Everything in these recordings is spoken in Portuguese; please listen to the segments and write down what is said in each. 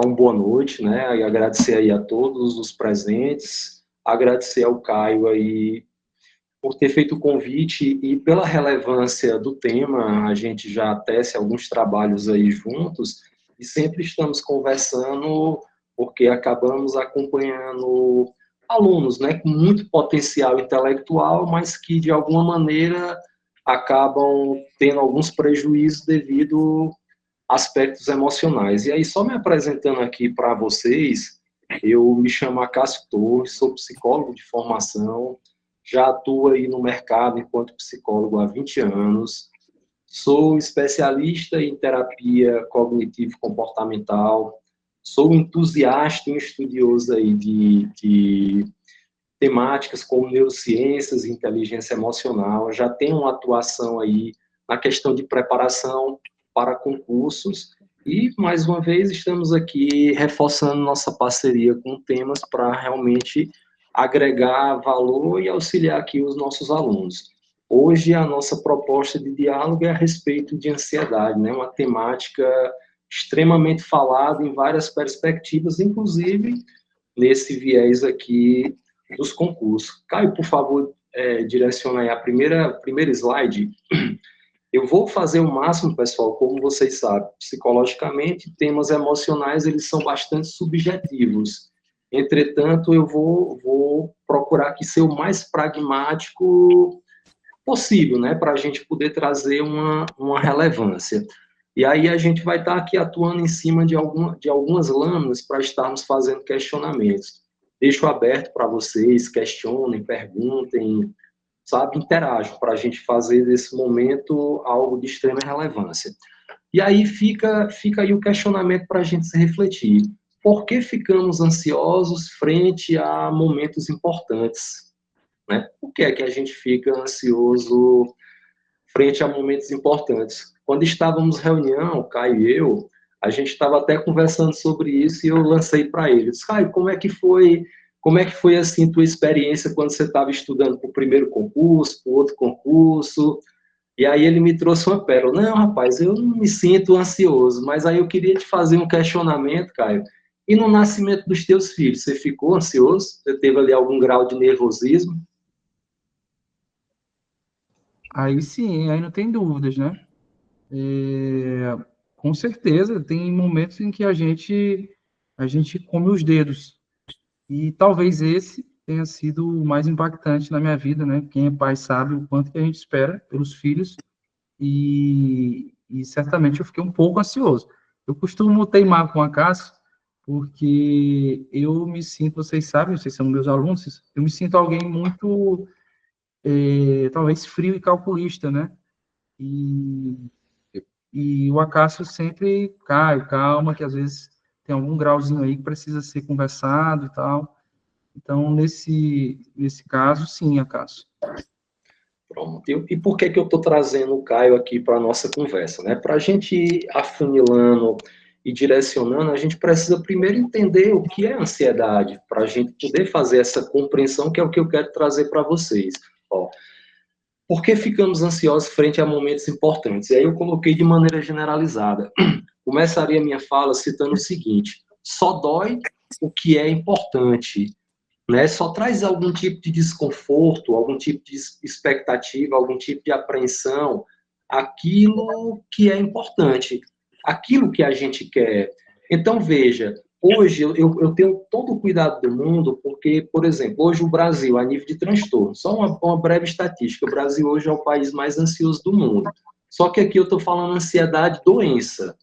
uma boa noite, né? E agradecer aí a todos os presentes, agradecer ao Caio aí por ter feito o convite e pela relevância do tema. A gente já tece alguns trabalhos aí juntos e sempre estamos conversando porque acabamos acompanhando alunos, né, com muito potencial intelectual, mas que de alguma maneira acabam tendo alguns prejuízos devido a aspectos emocionais. E aí, só me apresentando aqui para vocês, eu me chamo Acácio Torres, sou psicólogo de formação, já atuo aí no mercado enquanto psicólogo há 20 anos, sou especialista em terapia cognitivo-comportamental, sou entusiasta e estudioso aí de temáticas como neurociências e inteligência emocional, já tenho uma atuação aí na questão de preparação para concursos e, mais uma vez, estamos aqui reforçando nossa parceria com temas para realmente agregar valor e auxiliar aqui os nossos alunos. Hoje, a nossa proposta de diálogo é a respeito de ansiedade, né? Uma temática extremamente falada em várias perspectivas, inclusive nesse viés aqui dos concursos. Caio, por favor, direciona aí a primeira slide. Eu vou fazer o máximo, pessoal, como vocês sabem, psicologicamente, temas emocionais, eles são bastante subjetivos. Entretanto, eu vou procurar aqui ser o mais pragmático possível, né, para a gente poder trazer uma relevância. E aí a gente vai estar aqui atuando em cima de algumas lâminas para estarmos fazendo questionamentos. Deixo aberto para vocês, questionem, perguntem, sabe, interajam para a gente fazer desse momento algo de extrema relevância. E aí fica aí o questionamento para a gente se refletir. Por que ficamos ansiosos frente a momentos importantes? Né? Por que é que a gente fica ansioso frente a momentos importantes? Quando estávamos em reunião, o Caio e eu, a gente estava até conversando sobre isso e eu lancei para ele. Disse, Caio, como é que foi assim tua experiência quando você estava estudando para o primeiro concurso, para o outro concurso? E aí ele me trouxe uma pérola. Não, rapaz, eu não me sinto ansioso, mas aí eu queria te fazer um questionamento, Caio. E no nascimento dos teus filhos, você ficou ansioso? Você teve ali algum grau de nervosismo? Aí sim, aí não tem dúvidas, né? Com certeza, tem momentos em que a gente come os dedos. E talvez esse tenha sido o mais impactante na minha vida, né? Quem é pai sabe o quanto que a gente espera pelos filhos e certamente eu fiquei um pouco ansioso. Eu costumo teimar com a Cássio porque eu me sinto, vocês sabem, vocês são meus alunos, eu me sinto alguém muito, talvez frio e calculista, né? E, e o Acácio sempre cai, calma, que às vezes tem algum grauzinho aí que precisa ser conversado e tal. Então, nesse caso, sim, Acácio. Pronto. E por que eu estou trazendo o Caio aqui para a nossa conversa? Né? Para a gente ir afunilando e direcionando, a gente precisa primeiro entender o que é ansiedade, para a gente poder fazer essa compreensão, que é o que eu quero trazer para vocês. Ó, por que ficamos ansiosos frente a momentos importantes? E aí eu coloquei de maneira generalizada. Começaria a minha fala citando o seguinte: só dói o que é importante, né? Só traz algum tipo de desconforto, algum tipo de expectativa, algum tipo de apreensão, aquilo que é importante, aquilo que a gente quer. Então, veja, hoje eu tenho todo o cuidado do mundo, porque, por exemplo, hoje o Brasil, a nível de transtorno, só uma breve estatística, o Brasil hoje é o país mais ansioso do mundo. Só que aqui eu estou falando ansiedade, doença,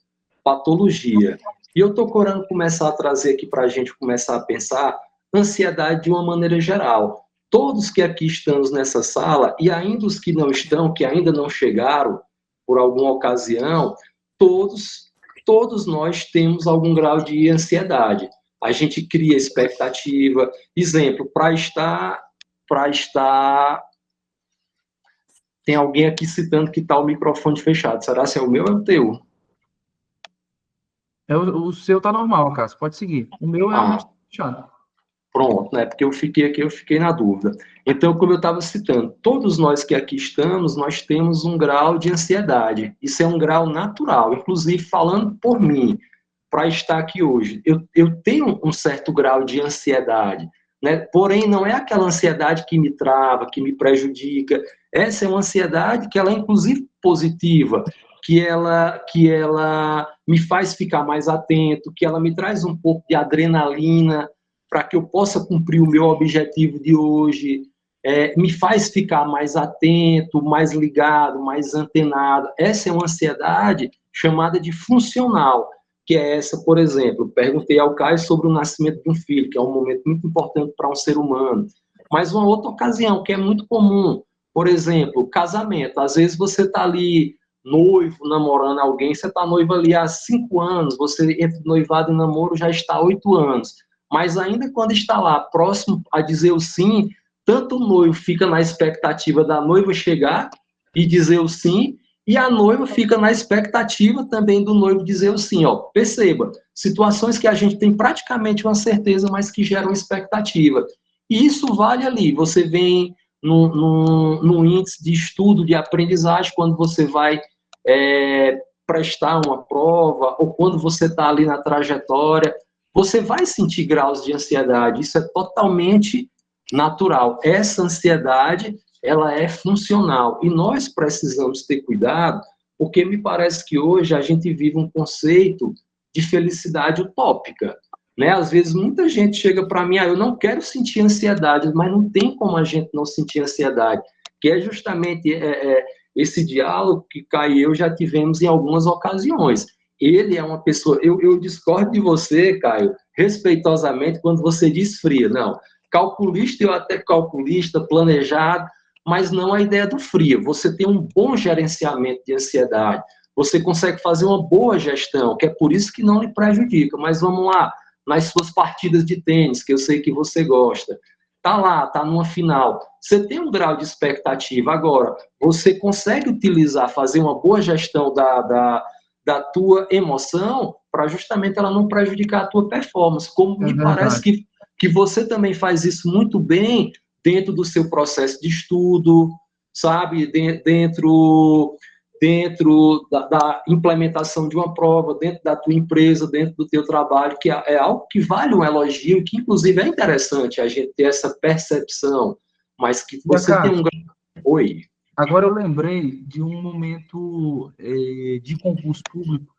patologia. E eu estou querendo começar a trazer aqui para a gente começar a pensar ansiedade de uma maneira geral. Todos que aqui estamos nessa sala, e ainda os que não estão, que ainda não chegaram por alguma ocasião, todos nós temos algum grau de ansiedade. A gente cria expectativa. Exemplo, para estar. Tem alguém aqui citando que está o microfone fechado. Será se é o meu ou é o teu? O seu tá normal, Cássio, pode seguir. O meu realmente tá fechado. Pronto, né? Porque eu fiquei aqui, eu fiquei na dúvida. Então, como eu estava citando, todos nós que aqui estamos, nós temos um grau de ansiedade. Isso é um grau natural. Inclusive, falando por mim, para estar aqui hoje. Eu tenho um certo grau de ansiedade, né? Porém, não é aquela ansiedade que me trava, que me prejudica. Essa é uma ansiedade que ela é, inclusive, positiva, que ela me faz ficar mais atento, que ela me traz um pouco de adrenalina para que eu possa cumprir o meu objetivo de hoje, me faz ficar mais atento, mais ligado, mais antenado. Essa é uma ansiedade chamada de funcional, que é essa, por exemplo, perguntei ao Caio sobre o nascimento de um filho, que é um momento muito importante para um ser humano. Mas uma outra ocasião, que é muito comum, por exemplo, casamento. Às vezes você está ali noivo, namorando alguém, você está noivo ali há 5 anos, você entre noivado e namoro já está há 8 anos. Mas ainda quando está lá, próximo a dizer o sim, tanto o noivo fica na expectativa da noiva chegar e dizer o sim, e a noiva fica na expectativa também do noivo dizer o sim. Ó, perceba, situações que a gente tem praticamente uma certeza, mas que geram expectativa. E isso vale ali, você vem no índice de estudo, de aprendizagem, quando você vai prestar uma prova, ou quando você está ali na trajetória, você vai sentir graus de ansiedade, isso é totalmente natural. Essa ansiedade, ela é funcional, e nós precisamos ter cuidado, porque me parece que hoje a gente vive um conceito de felicidade utópica, né? Às vezes muita gente chega para mim, eu não quero sentir ansiedade, mas não tem como a gente não sentir ansiedade, que é justamente esse diálogo que Caio e eu já tivemos em algumas ocasiões. Ele é uma pessoa, eu discordo de você, Caio, respeitosamente, quando você diz fria. Não, calculista, eu até calculista, planejado, mas não a ideia do frio. Você tem um bom gerenciamento de ansiedade, você consegue fazer uma boa gestão, que é por isso que não lhe prejudica. Mas vamos lá, nas suas partidas de tênis, que eu sei que você gosta, tá lá, tá numa final, você tem um grau de expectativa. Agora, você consegue utilizar, fazer uma boa gestão da tua emoção para justamente ela não prejudicar a tua performance, como me parece que você também faz isso muito bem dentro do seu processo de estudo, sabe, dentro da implementação de uma prova, dentro da tua empresa, dentro do teu trabalho, que é algo que vale um elogio, que inclusive é interessante a gente ter essa percepção, mas que você tem um... Oi. Agora eu lembrei de um momento de concurso público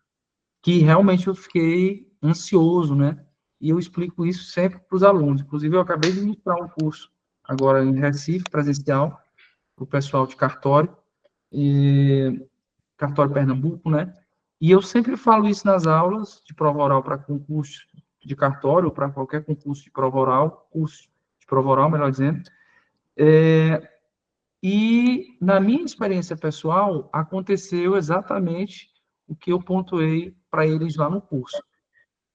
que realmente eu fiquei ansioso, né? E eu explico isso sempre para os alunos. Inclusive, eu acabei de ministrar um curso agora em Recife, presencial, para o pessoal de cartório, cartório Pernambuco, né? E eu sempre falo isso nas aulas de prova oral para concurso de cartório, para qualquer concurso de prova oral, curso de prova oral, melhor dizendo. E, na minha experiência pessoal, aconteceu exatamente o que eu pontuei para eles lá no curso.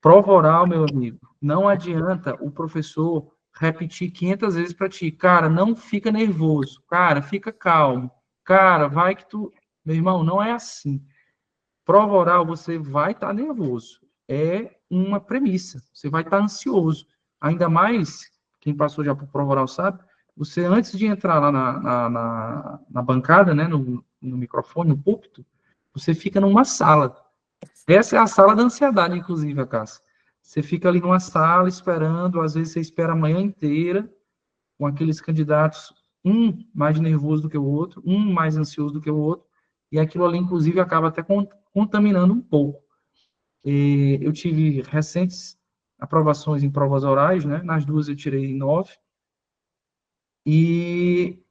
Prova oral, meu amigo, não adianta o professor repetir 500 vezes para ti. Cara, não fica nervoso. Cara, fica calmo. Cara, vai que tu... Meu irmão, não é assim. Prova oral, você vai estar nervoso. É uma premissa. Você vai estar ansioso. Ainda mais, quem passou já por prova oral sabe, você, antes de entrar lá na bancada, né, no microfone, no púlpito, você fica numa sala. Essa é a sala da ansiedade, inclusive, Cássio. Você fica ali numa sala esperando, às vezes você espera a manhã inteira, com aqueles candidatos, um mais nervoso do que o outro, um mais ansioso do que o outro, e aquilo ali, inclusive, acaba até contaminando um pouco. Eu tive recentes aprovações em provas orais, né? Nas duas eu tirei 9, e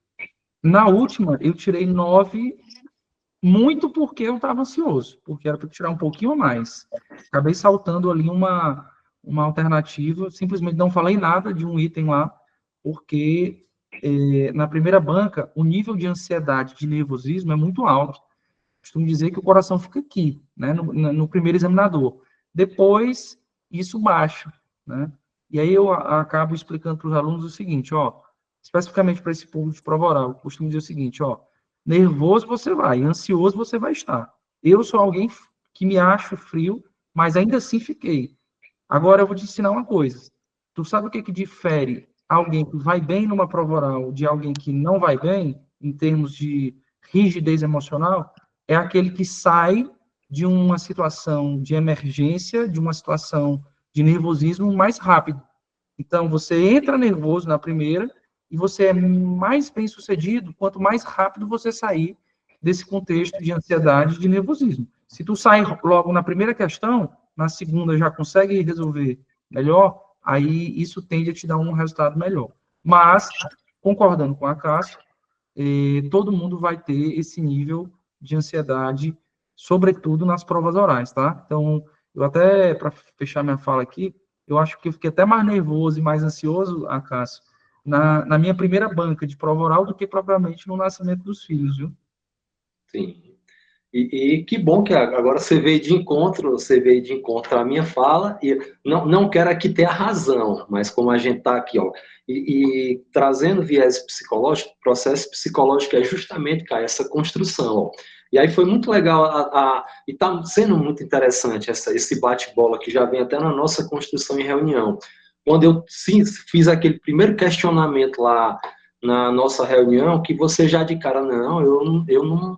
na última eu tirei 9 muito porque eu estava ansioso, porque era para tirar um pouquinho a mais. Acabei saltando ali uma alternativa, simplesmente não falei nada de um item lá, porque na primeira banca o nível de ansiedade, de nervosismo é muito alto. Costumo dizer que o coração fica aqui, né, no primeiro examinador. Depois, isso baixa, né? E aí eu acabo explicando para os alunos o seguinte, ó, especificamente para esse público de prova oral, eu costumo dizer o seguinte, ó, nervoso você vai, ansioso você vai estar. Eu sou alguém que me acho frio, mas ainda assim fiquei. Agora eu vou te ensinar uma coisa. Tu sabe o que difere alguém que vai bem numa prova oral de alguém que não vai bem, em termos de rigidez emocional? É aquele que sai de uma situação de emergência, de uma situação de nervosismo mais rápido. Então, você entra nervoso na primeira e você é mais bem sucedido quanto mais rápido você sair desse contexto de ansiedade e de nervosismo. Se tu sai logo na primeira questão, na segunda já consegue resolver melhor, aí isso tende a te dar um resultado melhor. Mas, concordando com a Cássia, todo mundo vai ter esse nível de ansiedade, sobretudo nas provas orais, tá? Então, eu até, para fechar minha fala aqui, eu acho que eu fiquei até mais nervoso e mais ansioso, Cássio, na minha primeira banca de prova oral do que propriamente no nascimento dos filhos, viu? Sim. E que bom que agora você veio de encontro à minha fala, e não quero aqui ter a razão, mas como a gente está aqui, ó, e trazendo viés psicológico, o processo psicológico é justamente, cara, essa construção, ó. E aí foi muito legal, e está sendo muito interessante esse bate-bola que já vem até na nossa construção em reunião. Quando eu fiz aquele primeiro questionamento lá na nossa reunião, que você já de cara, não, eu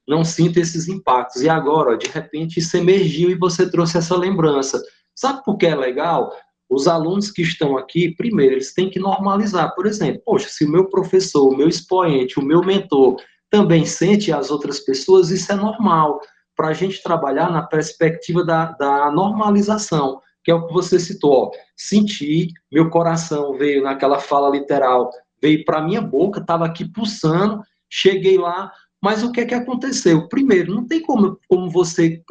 não sinto esses impactos. E agora, ó, de repente, isso emergiu e você trouxe essa lembrança. Sabe por que é legal? Os alunos que estão aqui, primeiro, eles têm que normalizar. Por exemplo, poxa, se o meu professor, o meu expoente, o meu mentor também sente as outras pessoas, isso é normal. Para a gente trabalhar na perspectiva da normalização, que é o que você citou. Ó, senti, meu coração veio naquela fala literal, veio para minha boca, estava aqui pulsando, cheguei lá, mas o que é que aconteceu? Primeiro, não tem como você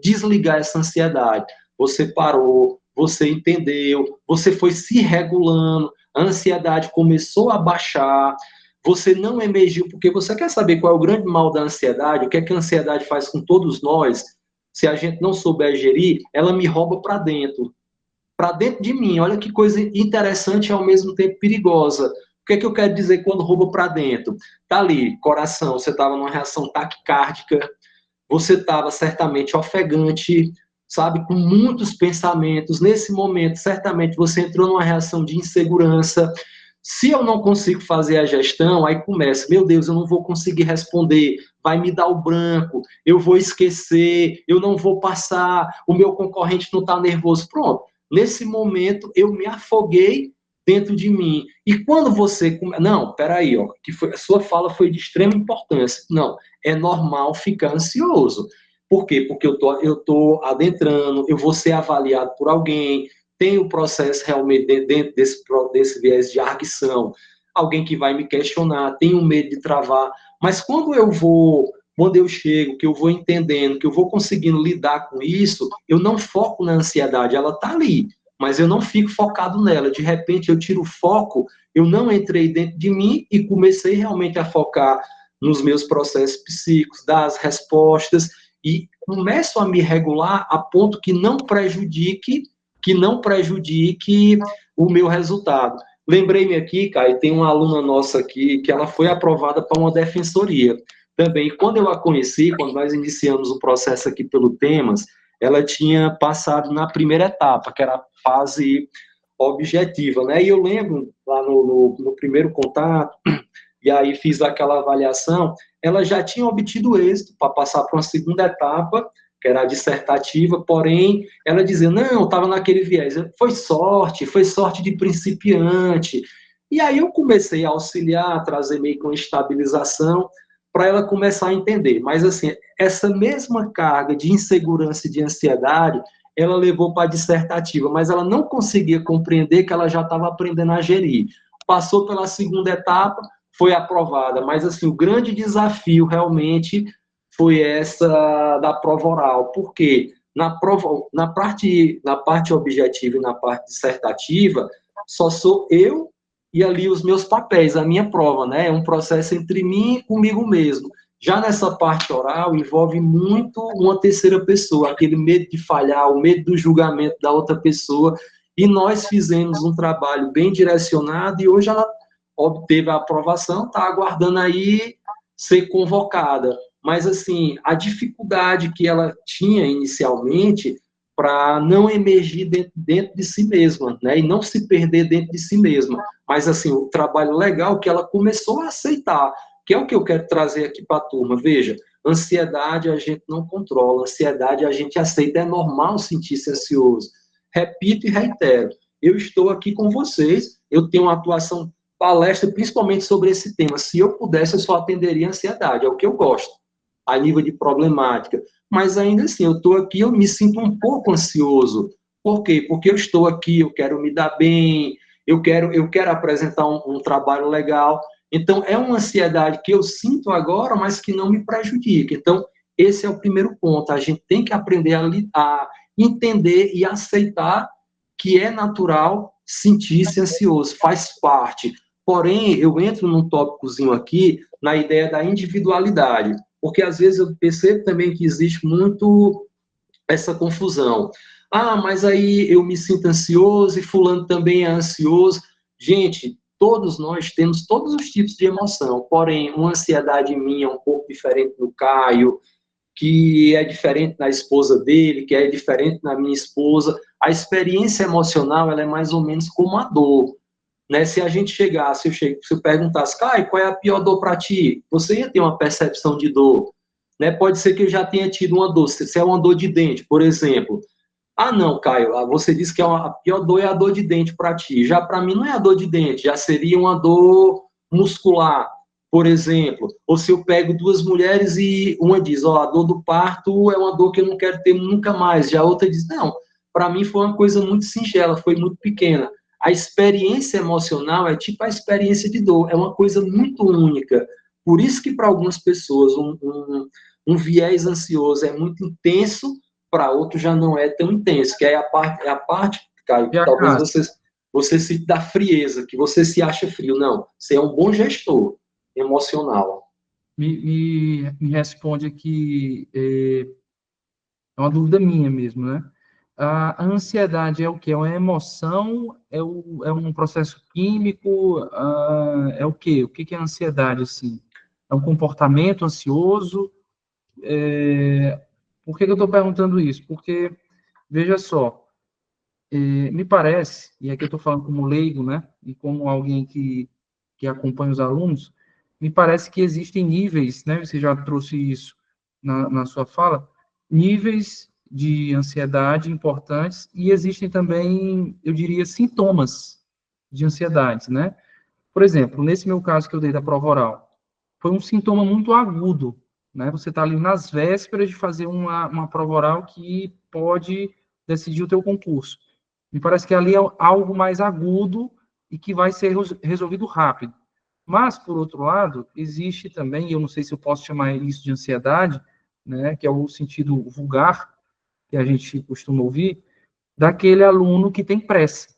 desligar essa ansiedade. Você parou, você entendeu, você foi se regulando, a ansiedade começou a baixar, você não emergiu, porque você quer saber qual é o grande mal da ansiedade, o que é que a ansiedade faz com todos nós? Se a gente não souber gerir, ela me rouba para dentro de mim. Olha que coisa interessante e ao mesmo tempo perigosa. O que é que eu quero dizer quando rouba para dentro? Tá ali, coração, você estava numa reação taquicárdica, você estava certamente ofegante, sabe, com muitos pensamentos. Nesse momento, certamente você entrou numa reação de insegurança. Se eu não consigo fazer a gestão, aí começa, meu Deus, eu não vou conseguir responder, vai me dar o branco, eu vou esquecer, eu não vou passar, o meu concorrente não está nervoso. Pronto. Nesse momento, eu me afoguei dentro de mim. E quando você... Não, peraí, ó, a sua fala foi de extrema importância. Não, é normal ficar ansioso. Por quê? Porque eu tô adentrando, eu vou ser avaliado por alguém, tem o processo realmente dentro desse viés de arguição, alguém que vai me questionar, tenho medo de travar, mas quando eu chego, que eu vou entendendo, que eu vou conseguindo lidar com isso, eu não foco na ansiedade, ela está ali, mas eu não fico focado nela. De repente, eu tiro o foco, eu não entrei dentro de mim e comecei realmente a focar nos meus processos psíquicos, das respostas, e começo a me regular a ponto que não prejudique o meu resultado. Lembrei-me aqui, Caio, tem uma aluna nossa aqui que ela foi aprovada para uma defensoria também. E quando eu a conheci, quando nós iniciamos o processo aqui pelo Temas, ela tinha passado na primeira etapa, que era a fase objetiva, né? E eu lembro, lá no primeiro contato, e aí fiz aquela avaliação, ela já tinha obtido êxito para passar para uma segunda etapa, que era a dissertativa, porém, ela dizia, não, estava naquele viés, foi sorte de principiante. E aí eu comecei a auxiliar, a trazer meio que uma estabilização, para ela começar a entender. Mas, assim, essa mesma carga de insegurança e de ansiedade, ela levou para a dissertativa, mas ela não conseguia compreender que ela já estava aprendendo a gerir. Passou pela segunda etapa, foi aprovada, mas, assim, o grande desafio, realmente, foi essa da prova oral, porque na parte objetiva e na parte dissertativa, só sou eu e ali os meus papéis, a minha prova, né? É um processo entre mim e comigo mesmo. Já nessa parte oral, envolve muito uma terceira pessoa, aquele medo de falhar, o medo do julgamento da outra pessoa, e nós fizemos um trabalho bem direcionado, e hoje ela obteve a aprovação, está aguardando aí ser convocada. Mas, assim, a dificuldade que ela tinha inicialmente para não emergir dentro de si mesma, né? E não se perder dentro de si mesma. Mas, assim, o trabalho legal que ela começou a aceitar, que é o que eu quero trazer aqui para a turma. Veja, Ansiedade a gente não controla, ansiedade a gente aceita, é normal sentir-se ansioso. Repito e reitero, eu estou aqui com vocês, eu tenho uma atuação palestra principalmente sobre esse tema. Se eu pudesse, eu só atenderia a ansiedade, é o que eu gosto, a nível de problemática. Mas ainda assim, eu estou aqui, eu me sinto um pouco ansioso. Por quê? Porque eu estou aqui, eu quero me dar bem, eu quero apresentar um trabalho legal. Então, é uma ansiedade que eu sinto agora, mas que não me prejudica. Então, esse é o primeiro ponto. A gente tem que aprender a entender e aceitar que é natural sentir-se ansioso, faz parte. Porém, eu entro num tópicozinho aqui, na ideia da individualidade, porque às vezes eu percebo também que existe muito essa confusão. Ah, mas aí eu me sinto ansioso e fulano também é ansioso. Gente, todos nós temos todos os tipos de emoção, porém, uma ansiedade minha é um pouco diferente do Caio, que é diferente da esposa dele, que é diferente da minha esposa. A experiência emocional, ela é mais ou menos como a dor. Né? Se a gente chegasse, se eu perguntasse, Caio, qual é a pior dor para ti? Você ia ter uma percepção de dor. Né? Pode ser que eu já tenha tido uma dor, se é uma dor de dente, por exemplo. Ah, não, Caio, você disse que a pior dor é a dor de dente para ti. Já para mim não é a dor de dente, já seria uma dor muscular, por exemplo. Ou se eu pego duas mulheres e uma diz, ó, a dor do parto é uma dor que eu não quero ter nunca mais. Já a outra diz, não, para mim foi uma coisa muito singela, foi muito pequena. A experiência emocional é tipo a experiência de dor, é uma coisa muito única. Por isso que para algumas pessoas um viés ansioso é muito intenso, para outro já não é tão intenso, que é a parte, Caio, E que a talvez casa? você se dá frieza, que você se acha frio. Não, você é um bom gestor emocional. Me responde aqui, é uma dúvida minha mesmo, né? A ansiedade é o quê? É uma emoção? É um processo químico? É o quê? O que que é ansiedade, assim? É um comportamento ansioso? Por que que eu estou perguntando isso? Porque, veja só, me parece, e aqui eu estou falando como leigo, né? E como alguém que acompanha os alunos, me parece que existem níveis, né? Você já trouxe isso na sua fala, níveis de ansiedade importantes e existem também, eu diria, sintomas de ansiedade, né? Por exemplo, nesse meu caso que eu dei da prova oral, foi um sintoma muito agudo, né? Você está ali nas vésperas de fazer uma prova oral que pode decidir o teu concurso. Me parece que ali é algo mais agudo e que vai ser resolvido rápido. Mas, por outro lado, existe também, eu não sei se eu posso chamar isso de ansiedade, né, que é o sentido vulgar que a gente costuma ouvir, daquele aluno que tem pressa,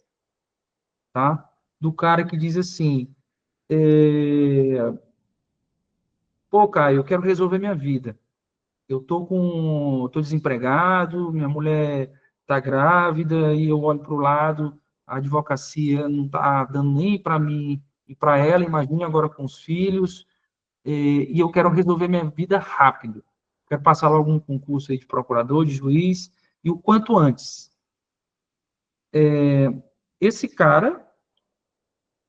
tá? Do cara que diz assim, pô, Caio, eu quero resolver minha vida. Tô desempregado, minha mulher tá grávida e eu olho para o lado, a advocacia não tá dando nem para mim e para ela, imagine agora com os filhos, e eu quero resolver minha vida rápido. Quero passar logo um concurso aí de procurador, de juiz, e o quanto antes. Esse cara,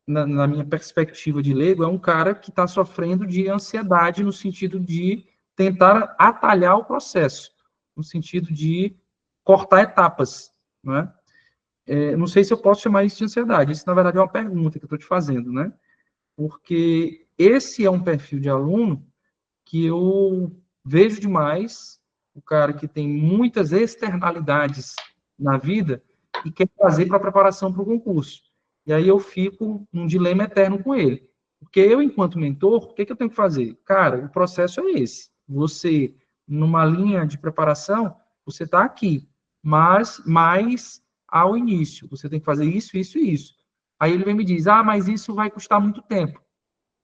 na minha perspectiva de leigo, é um cara que está sofrendo de ansiedade no sentido de tentar atalhar o processo, no sentido de cortar etapas, né? Não sei se eu posso chamar isso de ansiedade. Isso, na verdade, é uma pergunta que eu estou te fazendo, né? Porque esse é um perfil de aluno que eu vejo demais, o cara que tem muitas externalidades na vida e quer fazer para a preparação para o concurso. E aí eu fico num dilema eterno com ele. Porque eu, enquanto mentor, o que eu tenho que fazer? Cara, o processo é esse. Você, numa linha de preparação, você está aqui, mas mais ao início. Você tem que fazer isso, isso e isso. Aí ele vem e me diz, mas isso vai custar muito tempo.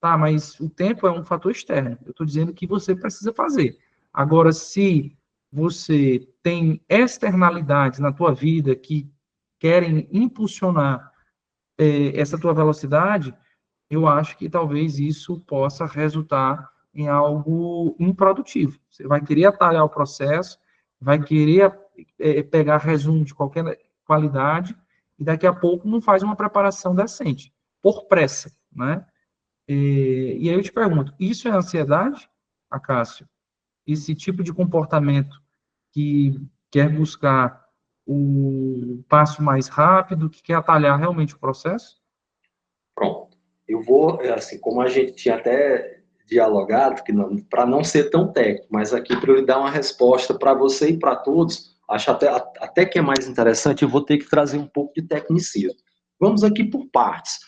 Tá, mas o tempo é um fator externo. Eu estou dizendo que você precisa fazer. Agora, se você tem externalidades na tua vida que querem impulsionar essa tua velocidade, eu acho que talvez isso possa resultar em algo improdutivo. Você vai querer atalhar o processo, vai querer pegar resumo de qualquer qualidade e daqui a pouco não faz uma preparação decente, por pressa, né? E aí eu te pergunto, isso é ansiedade, Acácio? esse tipo de comportamento que quer buscar o passo mais rápido, que quer atalhar realmente o processo? Pronto. Eu vou, assim, como a gente tinha até dialogado, que para não ser tão técnico, mas aqui para eu dar uma resposta para você e para todos, acho até que é mais interessante, eu vou ter que trazer um pouco de tecnicismo. Vamos aqui por partes.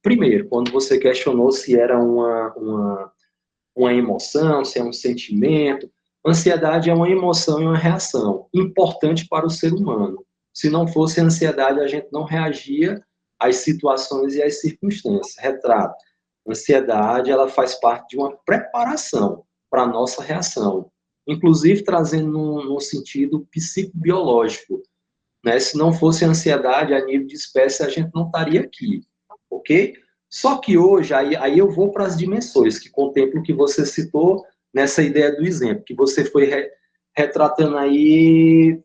Primeiro, quando você questionou se era uma emoção, se é um sentimento, ansiedade é uma emoção e uma reação importante para o ser humano. Se não fosse ansiedade, a gente não reagia às situações e às circunstâncias. Retrato. Ansiedade, ela faz parte de uma preparação para a nossa reação, inclusive trazendo no sentido psicobiológico. Né? Se não fosse ansiedade a nível de espécie, a gente não estaria aqui, ok? Só que hoje, aí eu vou para as dimensões, que contemplam o que você citou nessa ideia do exemplo, que você foi retratando aí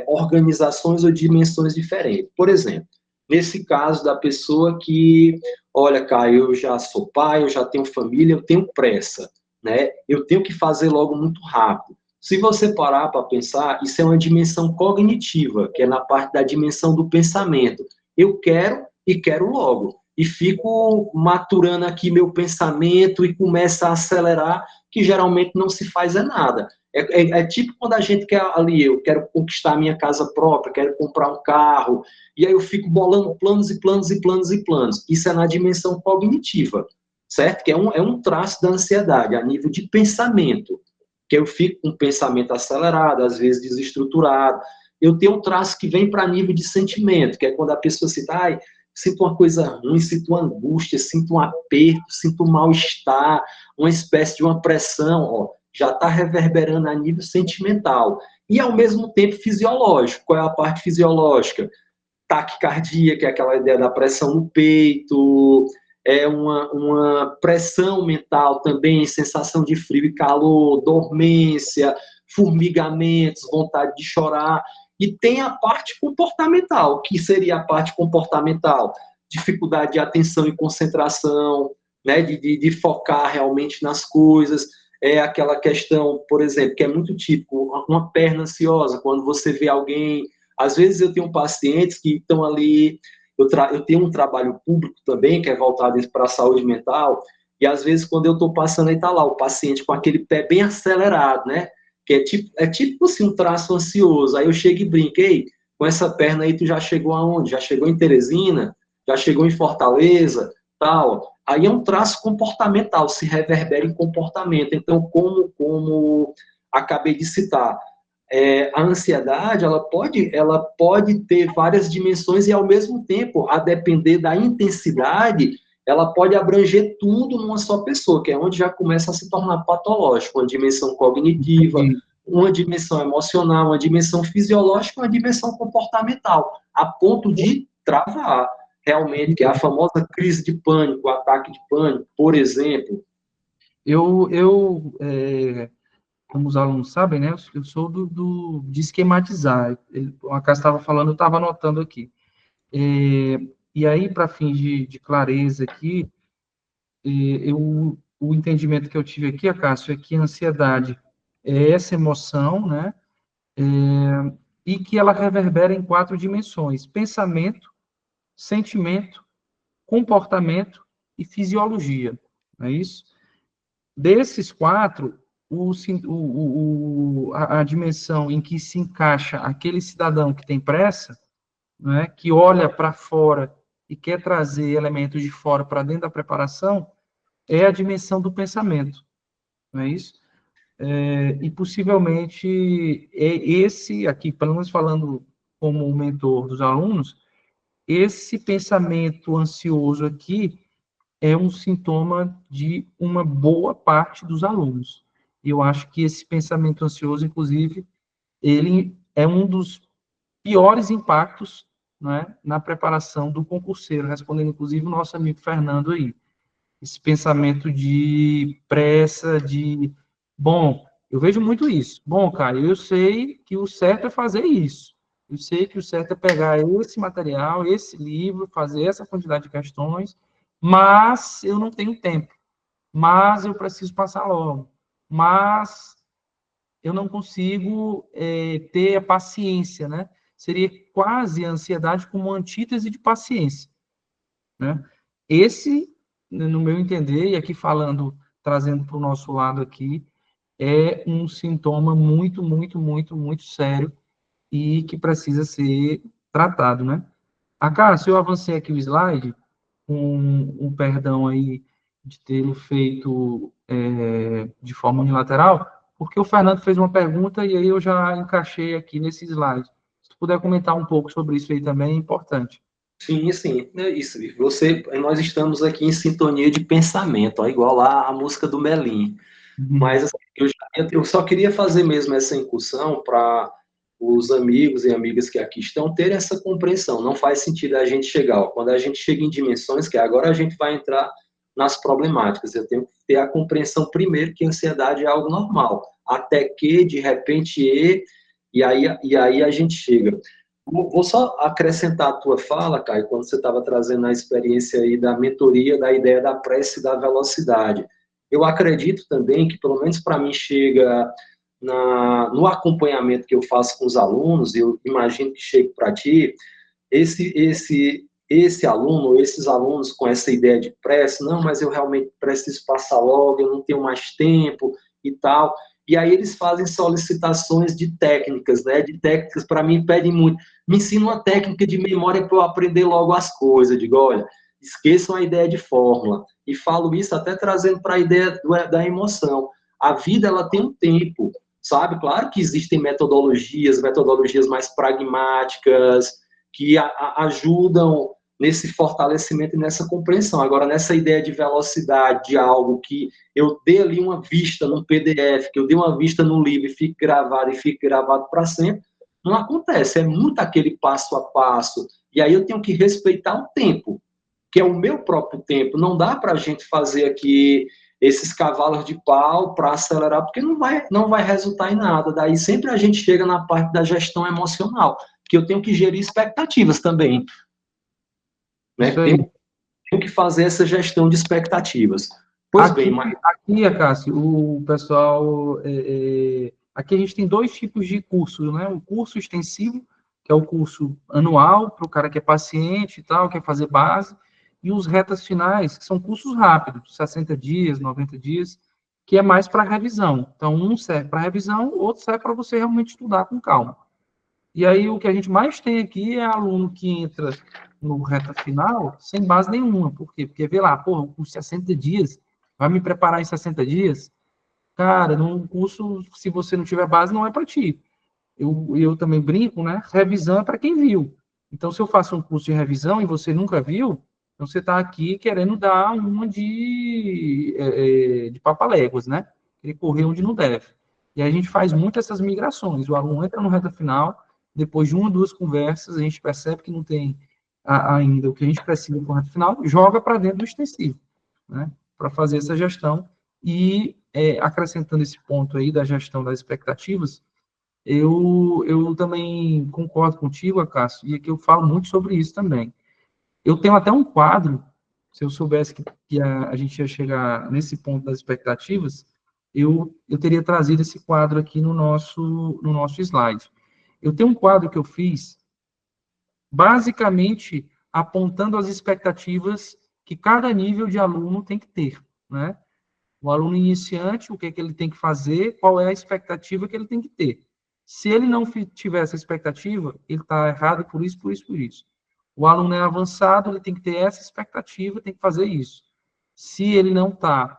organizações ou dimensões diferentes. Por exemplo, nesse caso da pessoa que, olha, Caio, eu já sou pai, eu já tenho família, eu tenho pressa, né? Eu tenho que fazer logo muito rápido. Se você parar para pensar, isso é uma dimensão cognitiva, que é na parte da dimensão do pensamento. Eu quero e quero logo. E fico maturando aqui meu pensamento e começa a acelerar, que geralmente não se faz nada. É tipo quando a gente quer ali, eu quero conquistar a minha casa própria, quero comprar um carro, e aí eu fico bolando planos e planos e planos e planos. Isso é na dimensão cognitiva, certo? Que é um traço da ansiedade, a nível de pensamento, que eu fico com um pensamento acelerado, às vezes desestruturado. Eu tenho um traço que vem para nível de sentimento, que é quando a pessoa se ai, sinto uma coisa ruim, sinto uma angústia, sinto um aperto, sinto um mal-estar, uma espécie de uma pressão, ó, já está reverberando a nível sentimental. E, ao mesmo tempo, fisiológico. Qual é a parte fisiológica? Taquicardia, que é aquela ideia da pressão no peito, é uma pressão mental também, sensação de frio e calor, dormência, formigamentos, vontade de chorar. E tem a parte comportamental, que seria a parte comportamental, dificuldade de atenção e concentração, né, de focar realmente nas coisas. É aquela questão, por exemplo, que é muito típico, uma perna ansiosa, quando você vê alguém. Às vezes eu tenho pacientes que estão ali, eu tenho um trabalho público também, que é voltado para a saúde mental, e às vezes quando eu estou passando aí está lá o paciente com aquele pé bem acelerado, né? Que é tipo assim, um traço ansioso. Aí eu chego e brinquei, com essa perna aí tu já chegou aonde? Já chegou em Teresina? Já chegou em Fortaleza? Tal. Aí é um traço comportamental, se reverbera em comportamento. Então, como acabei de citar, a ansiedade ela pode ter várias dimensões e, ao mesmo tempo, a depender da intensidade, ela pode abranger tudo numa só pessoa, que é onde já começa a se tornar patológico, uma dimensão cognitiva, Entendi. uma dimensão emocional, uma dimensão fisiológica, uma dimensão comportamental, a ponto de travar realmente, que é a famosa crise de pânico, o ataque de pânico, por exemplo. Como os alunos sabem, né, eu sou de esquematizar. A Cássia estava falando, eu estava anotando aqui. E aí, para fins de clareza aqui, o entendimento que eu tive aqui, Cássio, é que a ansiedade é essa emoção, né, e que ela reverbera em 4 dimensões: pensamento, sentimento, comportamento e fisiologia, não é isso? Desses 4, a dimensão em que se encaixa aquele cidadão que tem pressa, né, que olha para fora e quer trazer elementos de fora para dentro da preparação, é a dimensão do pensamento, não é isso? E possivelmente é esse aqui, pelo menos falando como mentor dos alunos, esse pensamento ansioso aqui é um sintoma de uma boa parte dos alunos. E eu acho que esse pensamento ansioso, inclusive, ele é um dos piores impactos, né, na preparação do concurseiro, respondendo inclusive o nosso amigo Fernando aí. Esse pensamento de pressa, bom, eu vejo muito isso. Bom, cara, eu sei que o certo é fazer isso. Eu sei que o certo é pegar esse material, esse livro, fazer essa quantidade de questões, mas eu não tenho tempo. Mas eu preciso passar logo. Mas eu não consigo ter a paciência, né? Seria quase a ansiedade como uma antítese de paciência, né? Esse, no meu entender, e aqui falando, trazendo para o nosso lado aqui, é um sintoma muito, muito, muito, muito sério e que precisa ser tratado, né? Cássio, eu avancei aqui o slide, com o perdão aí de tê-lo feito de forma unilateral, porque o Fernando fez uma pergunta e aí eu já encaixei aqui nesse slide. Se tu puder comentar um pouco sobre isso aí também, é importante. Sim, sim, é isso. Nós estamos aqui em sintonia de pensamento, ó, igual lá a música do Melim. Uhum. Mas assim, eu só queria fazer mesmo essa incursão para os amigos e amigas que aqui estão terem essa compreensão. Não faz sentido a gente chegar, ó, quando a gente chega em dimensões, que agora a gente vai entrar nas problemáticas. Eu tenho que ter a compreensão primeiro que a ansiedade é algo normal, até que de repente e aí a gente chega. Vou só acrescentar a tua fala, Caio, quando você estava trazendo a experiência aí da mentoria, da ideia da prece e da velocidade. Eu acredito também que, pelo menos para mim, chega no acompanhamento que eu faço com os alunos, eu imagino que chegue para ti, esse aluno, esses alunos com essa ideia de pressa, não, mas eu realmente preciso passar logo, eu não tenho mais tempo e tal. E aí eles fazem solicitações de técnicas, né? De técnicas, para mim, pedem muito. Me ensina uma técnica de memória para eu aprender logo as coisas. Eu digo, olha, esqueçam a ideia de fórmula. E falo isso até trazendo para a ideia da emoção. A vida, ela tem um tempo, sabe? Claro que existem metodologias mais pragmáticas, que ajudam nesse fortalecimento e nessa compreensão. Agora, nessa ideia de velocidade, de algo que eu dê ali uma vista num PDF, que eu dê uma vista no livro e fique gravado para sempre, não acontece. É muito aquele passo a passo. E aí eu tenho que respeitar o tempo, que é o meu próprio tempo. Não dá para a gente fazer aqui esses cavalos de pau para acelerar, porque não vai resultar em nada. Daí sempre a gente chega na parte da gestão emocional, que eu tenho que gerir expectativas também, né? Isso Tenho, aí. tenho que fazer essa gestão de expectativas. Pois bem, mas Aqui, Cássio, o pessoal. Aqui a gente tem dois tipos de cursos, né? O curso extensivo, que é o curso anual, para o cara que é paciente e tal, quer fazer base, e os retas finais, que são cursos rápidos, 60 dias, 90 dias, que é mais para revisão. Então, um serve para revisão, o outro serve para você realmente estudar com calma. E aí, o que a gente mais tem aqui é aluno que entra no reta final sem base nenhuma. Por quê? Porque vê lá, porra, um curso de 60 dias, vai me preparar em 60 dias? Cara, num curso, se você não tiver base, não é para ti. Eu também brinco, né? Revisão é para quem viu. Então, se eu faço um curso de revisão e você nunca viu, então você está aqui querendo dar uma de papaléguas, né? Ele correr onde não deve. E aí a gente faz muito essas migrações. O aluno entra no reta final, depois de uma ou duas conversas, a gente percebe que não tem ainda o que a gente precisa para o reta final, joga para dentro do extensivo, né? Para fazer essa gestão. E acrescentando esse ponto aí da gestão das expectativas, eu também concordo contigo, Cássio, e aqui eu falo muito sobre isso também. Eu tenho até um quadro, se eu soubesse que a gente ia chegar nesse ponto das expectativas, eu teria trazido esse quadro aqui no nosso slide. Eu tenho um quadro que eu fiz, basicamente apontando as expectativas que cada nível de aluno tem que ter, né? O aluno iniciante, o que é que ele tem que fazer, qual é a expectativa que ele tem que ter. Se ele não tiver essa expectativa, ele está errado por isso, por isso, por isso. O aluno é avançado, ele tem que ter essa expectativa, tem que fazer isso. Se ele não está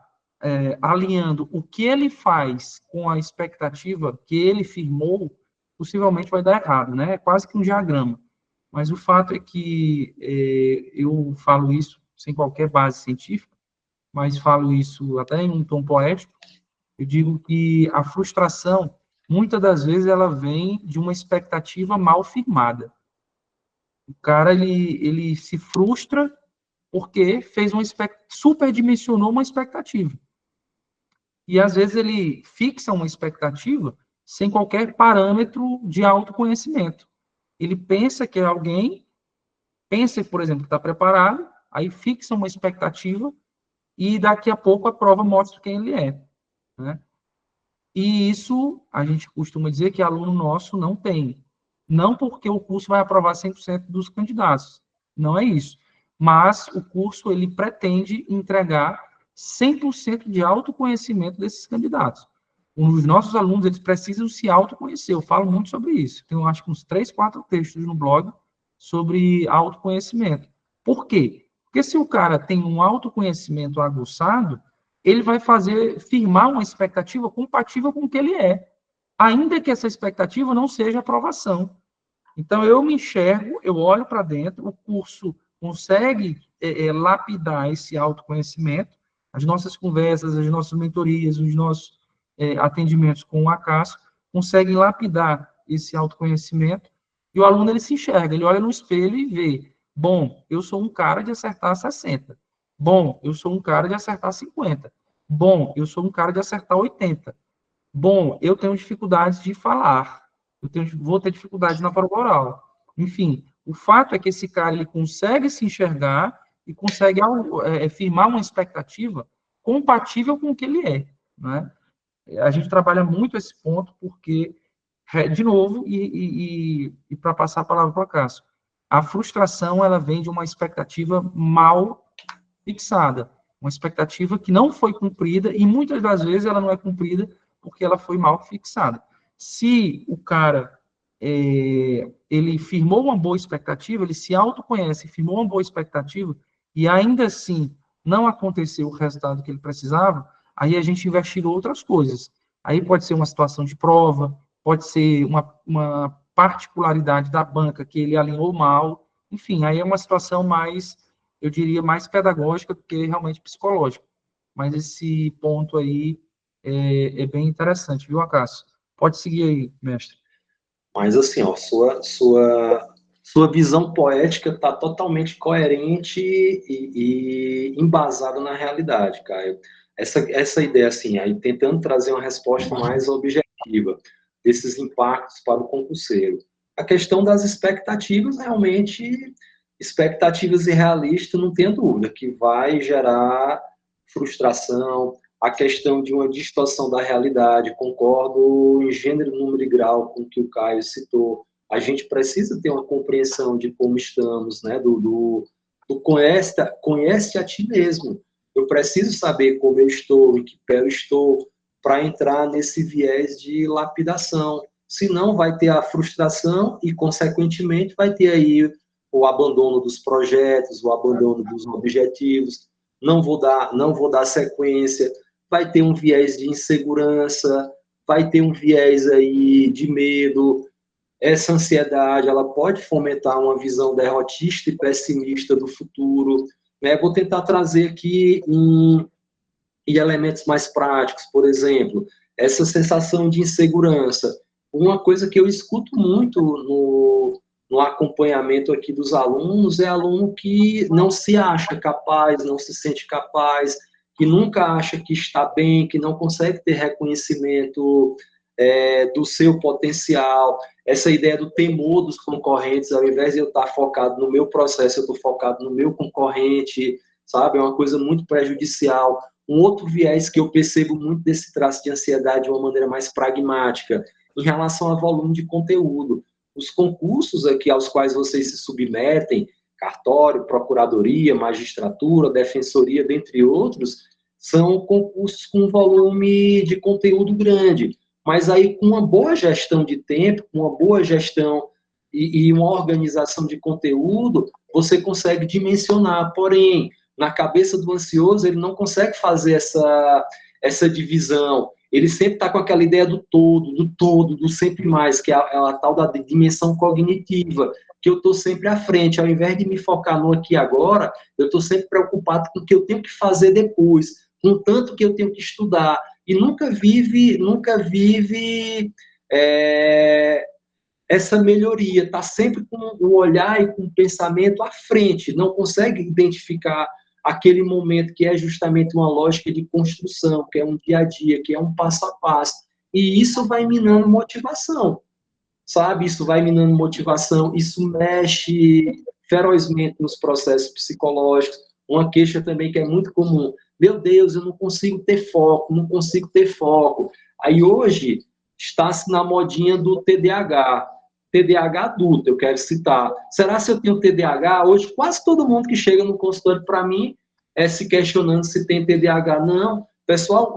alinhando o que ele faz com a expectativa que ele firmou, possivelmente vai dar errado, né? É quase que um diagrama. Mas o fato é que eu falo isso sem qualquer base científica, mas falo isso até em um tom poético. Eu digo que a frustração, muitas das vezes, ela vem de uma expectativa mal firmada. O cara, ele se frustra porque fez superdimensionou uma expectativa. E, às vezes, ele fixa uma expectativa sem qualquer parâmetro de autoconhecimento. Ele pensa que é alguém, pensa, por exemplo, que está preparado, aí fixa uma expectativa e daqui a pouco a prova mostra quem ele é, né? E isso, a gente costuma dizer que aluno nosso não tem. Não porque o curso vai aprovar 100% dos candidatos, não é isso. Mas o curso, ele pretende entregar 100% de autoconhecimento desses candidatos. Os nossos alunos, eles precisam se autoconhecer. Eu falo muito sobre isso. Tenho, acho que uns 3, 4 textos no blog sobre autoconhecimento. Por quê? Porque se o cara tem um autoconhecimento aguçado, ele vai firmar uma expectativa compatível com o que ele é, ainda que essa expectativa não seja aprovação. Então, eu me enxergo, eu olho para dentro, o curso consegue lapidar esse autoconhecimento, as nossas conversas, as nossas mentorias, os nossos atendimentos com o Acácio, conseguem lapidar esse autoconhecimento, e o aluno ele se enxerga, ele olha no espelho e vê, bom, eu sou um cara de acertar 60, bom, eu sou um cara de acertar 50, bom, eu sou um cara de acertar 80, bom, eu tenho dificuldades de falar, vou ter dificuldade na prova oral. Enfim, o fato é que esse cara ele consegue se enxergar e consegue firmar uma expectativa compatível com o que ele é, né? A gente trabalha muito esse ponto porque, de novo, e para passar a palavra para o Cássio, a frustração ela vem de uma expectativa mal fixada, uma expectativa que não foi cumprida e muitas das vezes ela não é cumprida porque ela foi mal fixada. Se o cara ele firmou uma boa expectativa, ele se autoconhece, firmou uma boa expectativa e ainda assim não aconteceu o resultado que ele precisava, aí a gente investiu outras coisas. Aí pode ser uma situação de prova, pode ser uma particularidade da banca que ele alinhou mal, enfim, aí é uma situação mais, eu diria, mais pedagógica do que realmente psicológica. Mas esse ponto aí é bem interessante, viu, Acácio? Pode seguir aí, mestre. Mas assim, ó, sua visão poética está totalmente coerente e embasada na realidade, Caio. Essa ideia, assim, aí tentando trazer uma resposta mais objetiva desses impactos para o concurseiro. A questão das expectativas, realmente, expectativas irrealistas, não tenho dúvida, que vai gerar frustração, a questão de uma distorção da realidade, concordo em gênero, número e grau com o que o Caio citou. A gente precisa ter uma compreensão de como estamos, né? Do conhece a ti mesmo. Eu preciso saber como eu estou, em que pé eu estou, para entrar nesse viés de lapidação. Senão vai ter a frustração e, consequentemente, vai ter aí o abandono dos projetos, o abandono dos objetivos, não vou dar sequência, vai ter um viés de insegurança, vai ter um viés aí de medo. Essa ansiedade, ela pode fomentar uma visão derrotista e pessimista do futuro, né? Vou tentar trazer aqui em elementos mais práticos, por exemplo, essa sensação de insegurança. Uma coisa que eu escuto muito no acompanhamento aqui dos alunos é aluno que não se acha capaz, não se sente capaz, que nunca acha que está bem, que não consegue ter reconhecimento do seu potencial, essa ideia do temor dos concorrentes, ao invés de eu estar focado no meu processo, eu estou focado no meu concorrente, sabe? É uma coisa muito prejudicial. Um outro viés que eu percebo muito desse traço de ansiedade de uma maneira mais pragmática, em relação ao volume de conteúdo. Os concursos aqui aos quais vocês se submetem, cartório, procuradoria, magistratura, defensoria, dentre outros, são concursos com volume de conteúdo grande, mas aí com uma boa gestão de tempo, com uma boa gestão e uma organização de conteúdo, você consegue dimensionar, porém, na cabeça do ansioso, ele não consegue fazer essa divisão. Ele sempre está com aquela ideia do todo, do sempre mais, que é a tal da dimensão cognitiva, que eu estou sempre à frente. Ao invés de me focar no aqui e agora, eu estou sempre preocupado com o que eu tenho que fazer depois, com o tanto que eu tenho que estudar. E nunca vive essa melhoria, está sempre com o olhar e com o pensamento à frente, não consegue identificar aquele momento que é justamente uma lógica de construção, que é um dia a dia, que é um passo a passo. E isso vai minando motivação, sabe? Isso vai minando motivação, isso mexe ferozmente nos processos psicológicos. Uma queixa também que é muito comum. Meu Deus, eu não consigo ter foco, não consigo ter foco. Aí hoje está-se na modinha do TDAH. TDAH adulto, eu quero citar. Será se eu tenho TDAH? Hoje, quase todo mundo que chega no consultório para mim se questionando se tem TDAH. Não. Pessoal,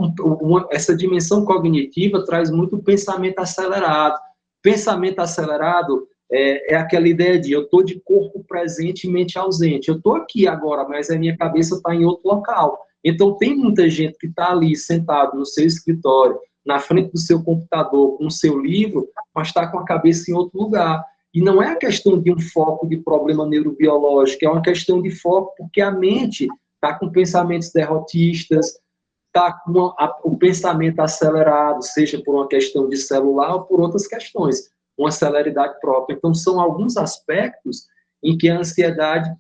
essa dimensão cognitiva traz muito pensamento acelerado. Pensamento acelerado é aquela ideia de eu estou de corpo presente e mente ausente. Eu estou aqui agora, mas a minha cabeça está em outro local. Então, tem muita gente que está ali sentado no seu escritório, na frente do seu computador, com o seu livro, mas está com a cabeça em outro lugar. E não é a questão de um foco de problema neurobiológico, é uma questão de foco porque a mente está com pensamentos derrotistas, está com o pensamento acelerado, seja por uma questão de celular ou por outras questões, uma celeridade própria. Então, são alguns aspectos em que a ansiedade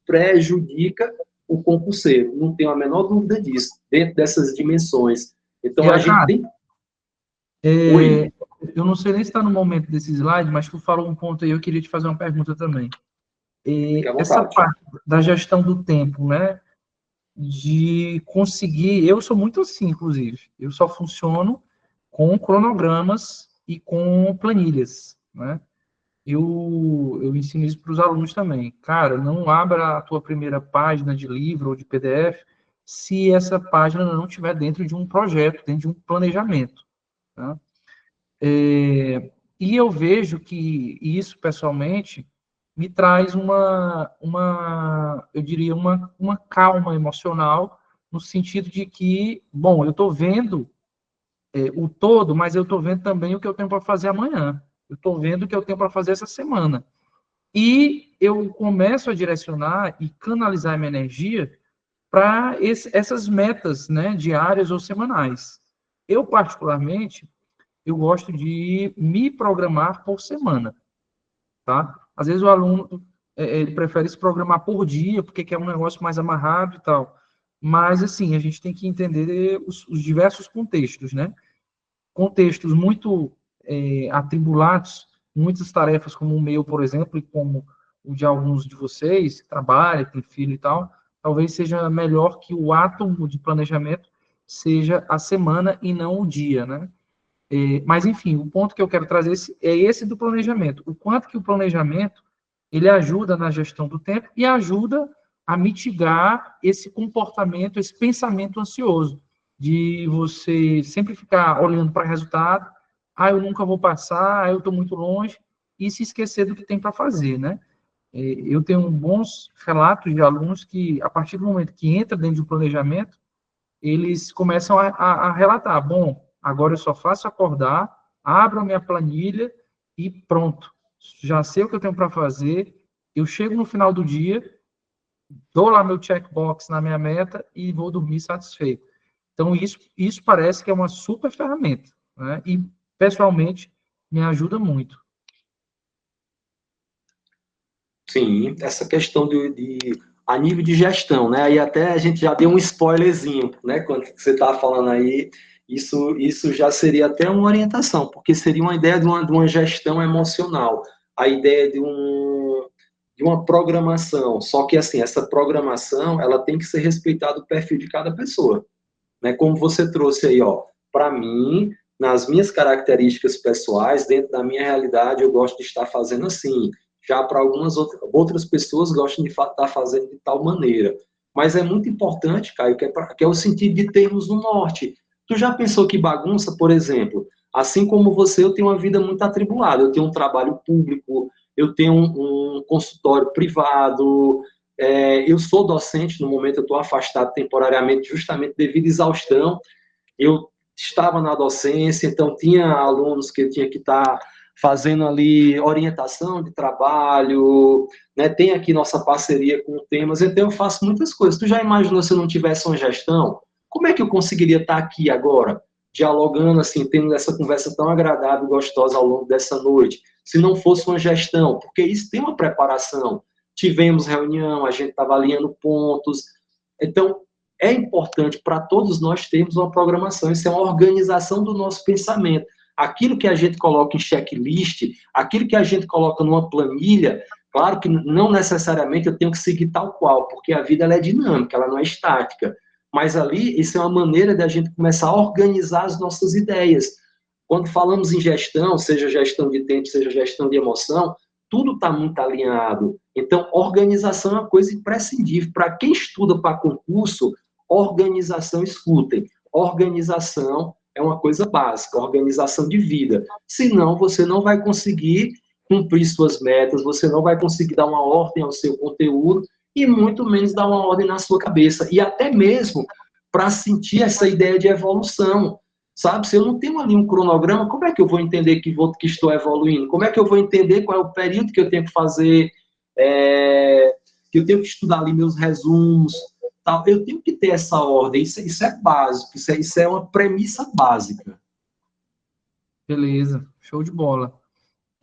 prejudica o concurseiro. Não tenho a menor dúvida disso, dentro dessas dimensões. Então, a gente tem... Oi. Eu não sei nem se está no momento desse slide, mas tu falou um ponto aí, eu queria te fazer uma pergunta também. Essa parte da gestão do tempo, né? De conseguir... Eu sou muito assim, inclusive. Eu só funciono com cronogramas e com planilhas, né? Eu ensino isso para os alunos também. Cara, não abra a tua primeira página de livro ou de PDF se essa página não estiver dentro de um projeto, dentro de um planejamento. Tá? E eu vejo que isso, pessoalmente, me traz eu diria, uma calma emocional, no sentido de que, bom, eu estou vendo o todo, mas eu estou vendo também o que eu tenho para fazer amanhã. Eu estou vendo o que eu tenho para fazer essa semana. E eu começo a direcionar e canalizar minha energia para essas metas, né, diárias ou semanais. Eu, particularmente, eu gosto de me programar por semana, tá? Às vezes o aluno, ele prefere se programar por dia, porque quer um negócio mais amarrado e tal. Mas, assim, a gente tem que entender os diversos contextos, né? Contextos muito atribulados, muitas tarefas como o meu, por exemplo, e como o de alguns de vocês, que trabalham, tem filho e tal, talvez seja melhor que o átomo de planejamento seja a semana e não o dia, né? Mas, enfim, o ponto que eu quero trazer é esse do planejamento. O quanto que o planejamento, ele ajuda na gestão do tempo e ajuda a mitigar esse comportamento, esse pensamento ansioso, de você sempre ficar olhando para o resultado, eu nunca vou passar, eu estou muito longe, e se esquecer do que tem para fazer, né? Eu tenho bons relatos de alunos que, a partir do momento que entra dentro de um planejamento, eles começam a relatar, bom, agora eu só faço acordar, abro a minha planilha e pronto. Já sei o que eu tenho para fazer, eu chego no final do dia, dou lá meu checkbox na minha meta e vou dormir satisfeito. Então, isso parece que é uma super ferramenta, né? E, pessoalmente, me ajuda muito. Sim, essa questão a nível de gestão, né? Aí até a gente já deu um spoilerzinho, né? Quando você estava falando aí, isso já seria até uma orientação, porque seria uma ideia de uma gestão emocional, a ideia de uma programação. Só que assim, essa programação, ela tem que ser respeitada o perfil de cada pessoa, né? Como você trouxe aí, ó, para mim, nas minhas características pessoais, dentro da minha realidade, eu gosto de estar fazendo assim. Já para algumas outras pessoas gostam de estar fazendo de tal maneira. Mas é muito importante, Caio, que é o sentido de termos um norte. Tu já pensou que bagunça, por exemplo? Assim como você, eu tenho uma vida muito atribulada. Eu tenho um trabalho público, eu tenho um consultório privado, eu sou docente, no momento eu estou afastado temporariamente, justamente devido à exaustão. Eu estava na docência, então tinha alunos que eu tinha que estar fazendo ali orientação de trabalho, né? Tem aqui nossa parceria com temas, então eu faço muitas coisas. Tu já imaginou se eu não tivesse uma gestão? Como é que eu conseguiria estar aqui agora, dialogando assim, tendo essa conversa tão agradável e gostosa ao longo dessa noite, se não fosse uma gestão? Porque isso tem uma preparação. Tivemos reunião, a gente estava alinhando pontos. Então, é importante para todos nós termos uma programação, isso é uma organização do nosso pensamento. Aquilo que a gente coloca em checklist, aquilo que a gente coloca numa planilha, claro que não necessariamente eu tenho que seguir tal qual, porque a vida ela é dinâmica, ela não é estática. Mas ali, isso é uma maneira de a gente começar a organizar as nossas ideias. Quando falamos em gestão, seja gestão de tempo, seja gestão de emoção, tudo está muito alinhado. Então, organização é uma coisa imprescindível. Para quem estuda para concurso, organização, escutem. Organização é uma coisa básica, organização de vida. Senão, você não vai conseguir cumprir suas metas, você não vai conseguir dar uma ordem ao seu conteúdo e muito menos dar uma ordem na sua cabeça. E até mesmo para sentir essa ideia de evolução. Sabe? Se eu não tenho ali um cronograma, como é que eu vou entender que estou evoluindo? Como é que eu vou entender qual é o período que eu tenho que fazer, que eu tenho que estudar ali meus resumos, tal? Eu tenho que ter essa ordem, isso é básico, isso é uma premissa básica. Beleza, show de bola.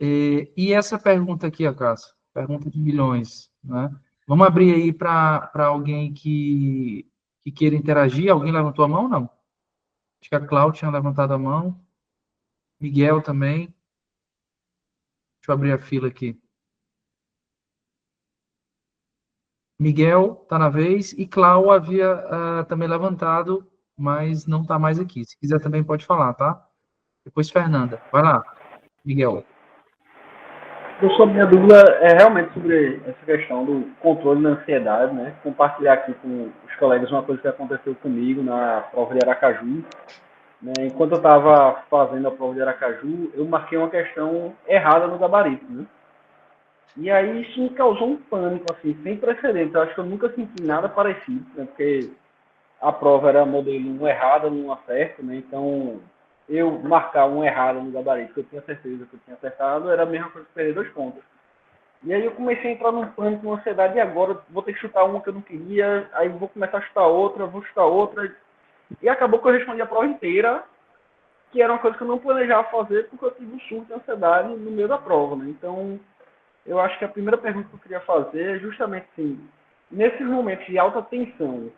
E essa pergunta aqui, Acácio, pergunta de milhões, né? Vamos abrir aí para alguém que queira interagir. Alguém levantou a mão, não? Acho que a Cláudia tinha levantado a mão. Miguel também. Deixa eu abrir a fila aqui. Miguel está na vez e Cláudia havia também levantado, mas não está mais aqui. Se quiser também pode falar, tá? Depois Fernanda. Vai lá, Miguel. Professor, minha dúvida é realmente sobre essa questão do controle da ansiedade, né? Compartilhar aqui com os colegas uma coisa que aconteceu comigo na prova de Aracaju. Né? Enquanto eu estava fazendo a prova de Aracaju, eu marquei uma questão errada no gabarito, né? E aí isso me causou um pânico, assim, sem precedentes. Eu acho que eu nunca senti nada parecido, né? Porque a prova era modelo 1 errada, 1 acerto, né? Então, eu marcar um errado no gabarito, que eu tinha certeza que eu tinha acertado, era a mesma coisa que perder 2 pontos. E aí eu comecei a entrar num pânico, numa ansiedade, e agora vou ter que chutar uma que eu não queria, aí vou começar a chutar outra, vou chutar outra. E acabou que eu respondi a prova inteira, que era uma coisa que eu não planejava fazer, porque eu tive um surto de ansiedade no meio da prova, né? Então, eu acho que a primeira pergunta que eu queria fazer é justamente assim, nesses momentos de alta tensão,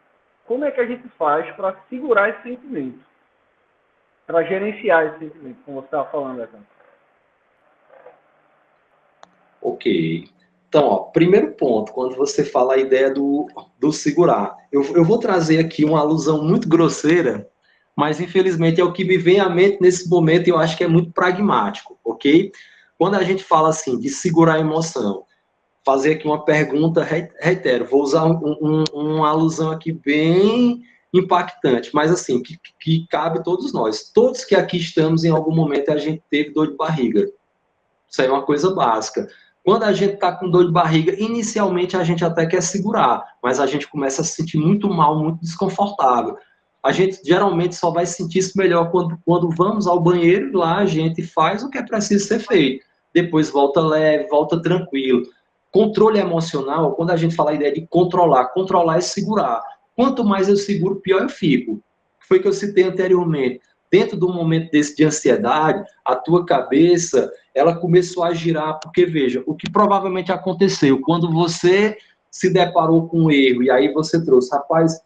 como é que a gente faz para segurar esse sentimento? Para gerenciar esse sentimento, como você estava falando, Edson? Ok. Então, ó, primeiro ponto, quando você fala a ideia do segurar, eu vou trazer aqui uma alusão muito grosseira, mas infelizmente é o que me vem à mente nesse momento e eu acho que é muito pragmático, ok? Quando a gente fala assim de segurar a emoção, fazer aqui uma pergunta, reitero, vou usar uma alusão aqui bem impactante, mas assim, que cabe a todos nós. Todos que aqui estamos, em algum momento, a gente teve dor de barriga. Isso aí é uma coisa básica. Quando a gente está com dor de barriga, inicialmente a gente até quer segurar, mas a gente começa a se sentir muito mal, muito desconfortável. A gente geralmente só vai sentir isso melhor quando vamos ao banheiro e lá a gente faz o que é preciso ser feito. Depois volta leve, volta tranquilo. Controle emocional, quando a gente fala a ideia de controlar é segurar. Quanto mais eu seguro, pior eu fico. Foi o que eu citei anteriormente. Dentro do momento desse de ansiedade, a tua cabeça ela começou a girar, porque veja, o que provavelmente aconteceu, quando você se deparou com um erro, e aí você trouxe, rapaz,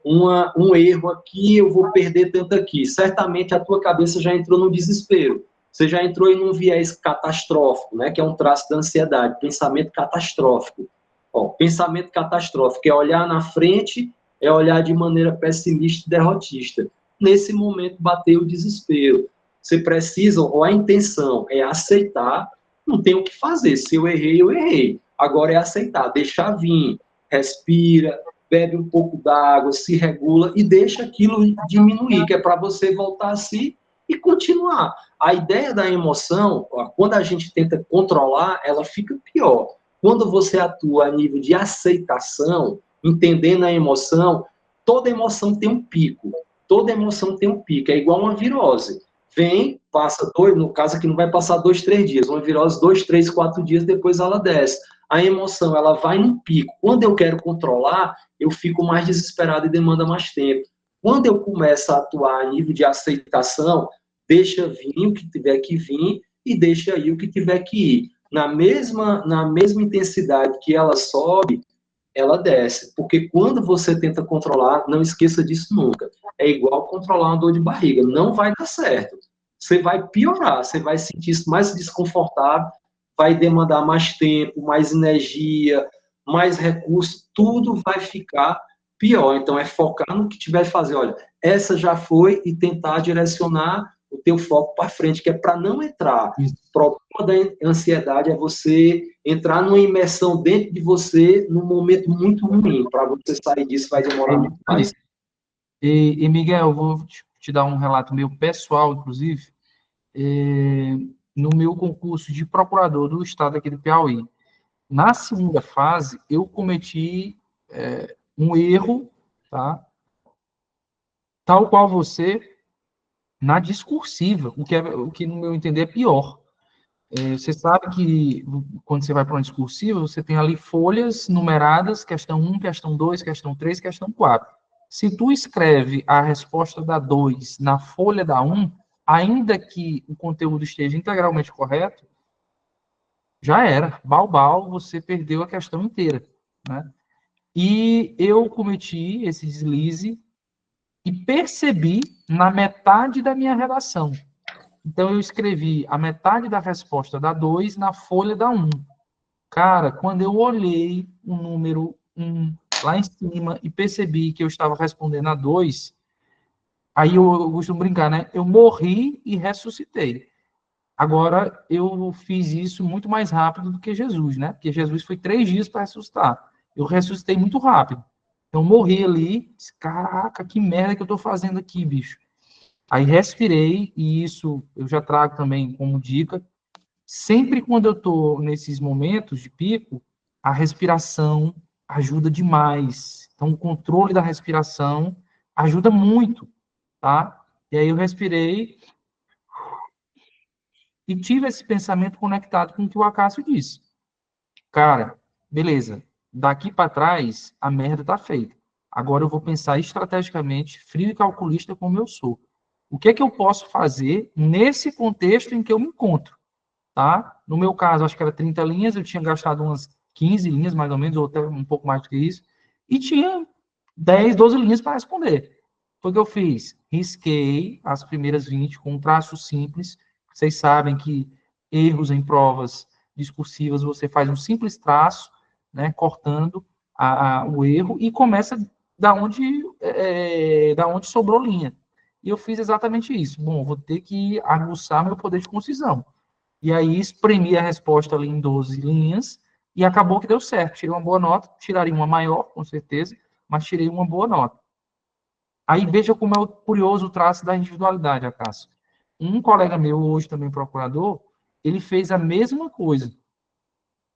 um erro aqui, eu vou perder tanto aqui, certamente a tua cabeça já entrou no desespero, você já entrou em um viés catastrófico, né, que é um traço da ansiedade, pensamento catastrófico. Ó, pensamento catastrófico é olhar na frente, é olhar de maneira pessimista e derrotista. Nesse momento bateu o desespero. Você precisa, ou a intenção é aceitar, não tem o que fazer. Se eu errei, eu errei. Agora é aceitar, deixar vir, respira, bebe um pouco d'água, se regula e deixa aquilo diminuir, que é para você voltar a si e continuar. A ideia da emoção, quando a gente tenta controlar, ela fica pior. Quando você atua a nível de aceitação, entendendo a emoção, toda emoção tem um pico. Toda emoção tem um pico. É igual uma virose. Vem, passa no caso aqui não vai passar 2, 3 dias, uma virose 2, 3, 4 dias, depois ela desce. A emoção, ela vai num pico. Quando eu quero controlar, eu fico mais desesperado e demanda mais tempo. Quando eu começo a atuar a nível de aceitação, deixa vir o que tiver que vir e deixa aí o que tiver que ir. Na mesma intensidade que ela sobe, ela desce. Porque quando você tenta controlar, não esqueça disso nunca. É igual controlar uma dor de barriga. Não vai dar certo. Você vai piorar, você vai sentir mais desconfortável, vai demandar mais tempo, mais energia, mais recursos, tudo vai ficar pior. Então, é focar no que tiver de fazer. Olha, essa já foi e tentar direcionar o teu foco para frente, que é para não entrar. O problema da ansiedade é você entrar numa imersão dentro de você num momento muito ruim. Para você sair disso vai demorar muito mais. E Miguel, eu vou te dar um relato meu pessoal, inclusive, no meu concurso de procurador do estado aqui do Piauí. Na segunda fase, eu cometi um erro, tá? Tal qual você, na discursiva, o que no meu entender é pior. Você sabe que quando você vai para uma discursiva, você tem ali folhas numeradas, questão 1, questão 2, questão 3, questão 4. Se tu escreve a resposta da 2 na folha da 1, ainda que o conteúdo esteja integralmente correto, já era. Balbal, você perdeu a questão inteira, né? E eu cometi esse deslize e percebi na metade da minha redação. Então, eu escrevi a metade da resposta da 2 na folha da 1. Cara, quando eu olhei o número 1 lá em cima e percebi que eu estava respondendo a 2, aí eu costumo brincar, né? Eu morri e ressuscitei. Agora, eu fiz isso muito mais rápido do que Jesus, né? Porque Jesus foi 3 dias para ressuscitar. Eu ressuscitei muito rápido. Então, morri ali. Caraca, que merda que eu estou fazendo aqui, bicho. Aí respirei, e isso eu já trago também como dica. Sempre quando eu estou nesses momentos de pico, a respiração ajuda demais. Então, o controle da respiração ajuda muito, tá? E aí eu respirei e tive esse pensamento conectado com o que o Acácio disse. Cara, beleza, daqui para trás a merda tá feita. Agora eu vou pensar estrategicamente, frio e calculista como eu sou. O que é que eu posso fazer nesse contexto em que eu me encontro, tá? No meu caso, acho que era 30 linhas, eu tinha gastado umas 15 linhas, mais ou menos, ou até um pouco mais do que isso, e tinha 10, 12 linhas para responder. Foi o que eu fiz. Risquei as primeiras 20 com um traço simples. Vocês sabem que erros em provas discursivas, você faz um simples traço, né, cortando o erro e começa da onde sobrou linha. E eu fiz exatamente isso. Bom, vou ter que aguçar meu poder de concisão. E aí espremi a resposta ali em 12 linhas e acabou que deu certo. Tirei uma boa nota, tiraria uma maior, com certeza, mas tirei uma boa nota. Aí veja como é curioso o traço da individualidade, Acácio. Um colega meu, hoje também procurador, ele fez a mesma coisa.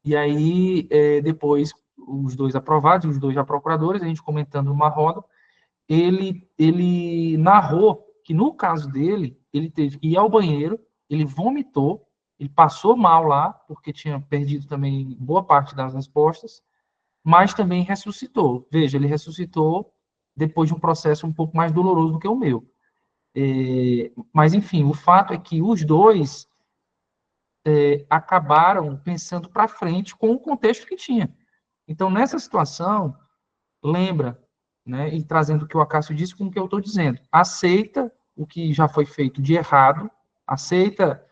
E aí, depois, os dois aprovados, os dois já procuradores, a gente comentando numa roda, ele narrou que, no caso dele, ele teve que ir ao banheiro, ele vomitou, ele passou mal lá, porque tinha perdido também boa parte das respostas, mas também ressuscitou. Veja, ele ressuscitou depois de um processo um pouco mais doloroso do que o meu. Mas, enfim, o fato é que os dois acabaram pensando para frente com o contexto que tinha. Então, nessa situação, lembra, né, e trazendo o que o Acácio disse com o que eu estou dizendo, aceita o que já foi feito de errado, aceita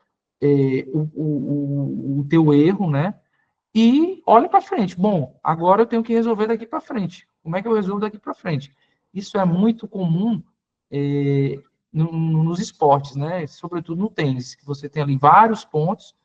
o teu erro, né, e olha para frente. Bom, agora eu tenho que resolver daqui para frente. Como é que eu resolvo daqui para frente? Isso é muito comum nos esportes, né? Sobretudo no tênis, que você tem ali vários pontos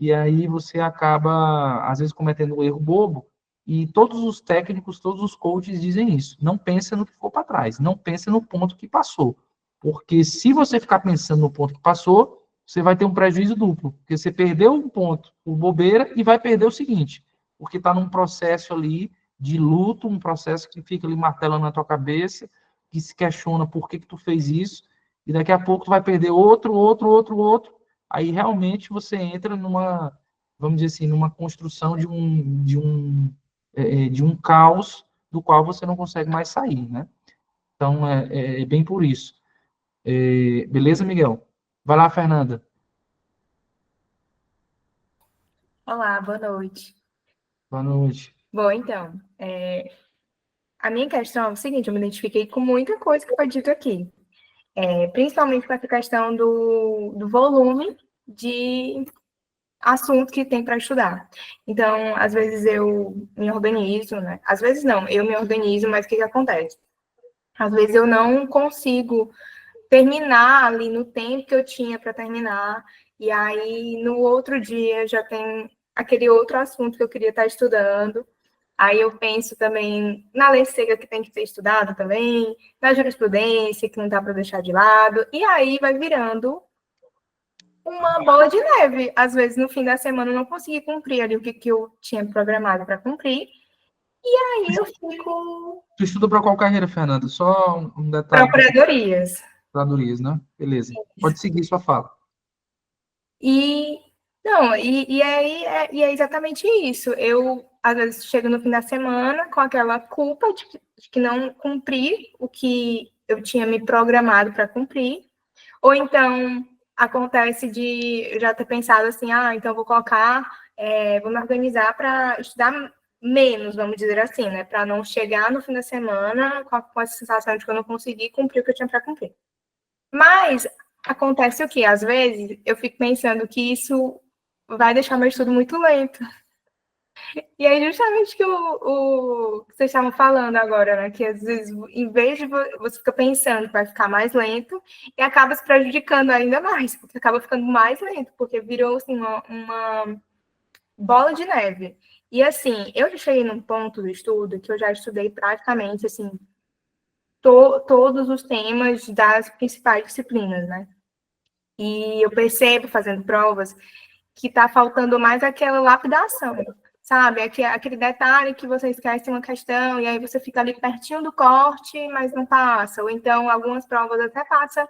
e aí você acaba, às vezes, cometendo um erro bobo. E todos os técnicos, todos os coaches dizem isso. Não pensa no que ficou para trás, não pensa no ponto que passou. Porque se você ficar pensando no ponto que passou, você vai ter um prejuízo duplo. Porque você perdeu um ponto por bobeira e vai perder o seguinte. Porque está num processo ali de luto, um processo que fica ali martelando na tua cabeça, que se questiona por que tu fez isso, e daqui a pouco tu vai perder outro. Aí realmente você entra numa, vamos dizer assim, numa construção de um caos do qual você não consegue mais sair, né? Então, é bem por isso. Beleza, Miguel? Vai lá, Fernanda. Olá, boa noite. Boa noite. Bom, então, a minha questão é o seguinte, eu me identifiquei com muita coisa que foi dito aqui, principalmente com essa questão do volume de assunto que tem para estudar. Então, às vezes eu me organizo, né? Às vezes não, eu me organizo, mas o que acontece? Às vezes eu não consigo terminar ali no tempo que eu tinha para terminar, e aí no outro dia já tem aquele outro assunto que eu queria estar estudando. Aí eu penso também na lei seca que tem que ser estudada também, na jurisprudência que não dá para deixar de lado, e aí vai virando uma bola de neve. Às vezes no fim da semana eu não consegui cumprir ali o que eu tinha programado para cumprir, e aí eu fico Tu estuda para qual carreira, Fernanda? Só um detalhe. procuradorias. Procuradoria, né? Beleza. Pode seguir sua fala. E não, e aí e é exatamente isso. Eu, às vezes, chego no fim da semana com aquela culpa de que não cumpri o que eu tinha me programado para cumprir. Ou então acontece de eu já ter pensado assim, então vou colocar, vou me organizar para estudar menos, vamos dizer assim, né? Para não chegar no fim da semana com essa sensação de que eu não consegui cumprir o que eu tinha para cumprir. Mas acontece o quê? Às vezes eu fico pensando que isso vai deixar meu estudo muito lento. E aí, justamente o que vocês estavam falando agora, né? Que às vezes, em vez de você ficar pensando que vai ficar mais lento, e acaba se prejudicando ainda mais, porque acaba ficando mais lento, porque virou assim, uma bola de neve. E assim, eu já cheguei num ponto do estudo que eu já estudei praticamente assim, todos os temas das principais disciplinas, né? E eu percebo, fazendo provas, que está faltando mais aquela lapidação, sabe? Aquele detalhe que você esquece uma questão e aí você fica ali pertinho do corte, mas não passa. Ou então, algumas provas até passa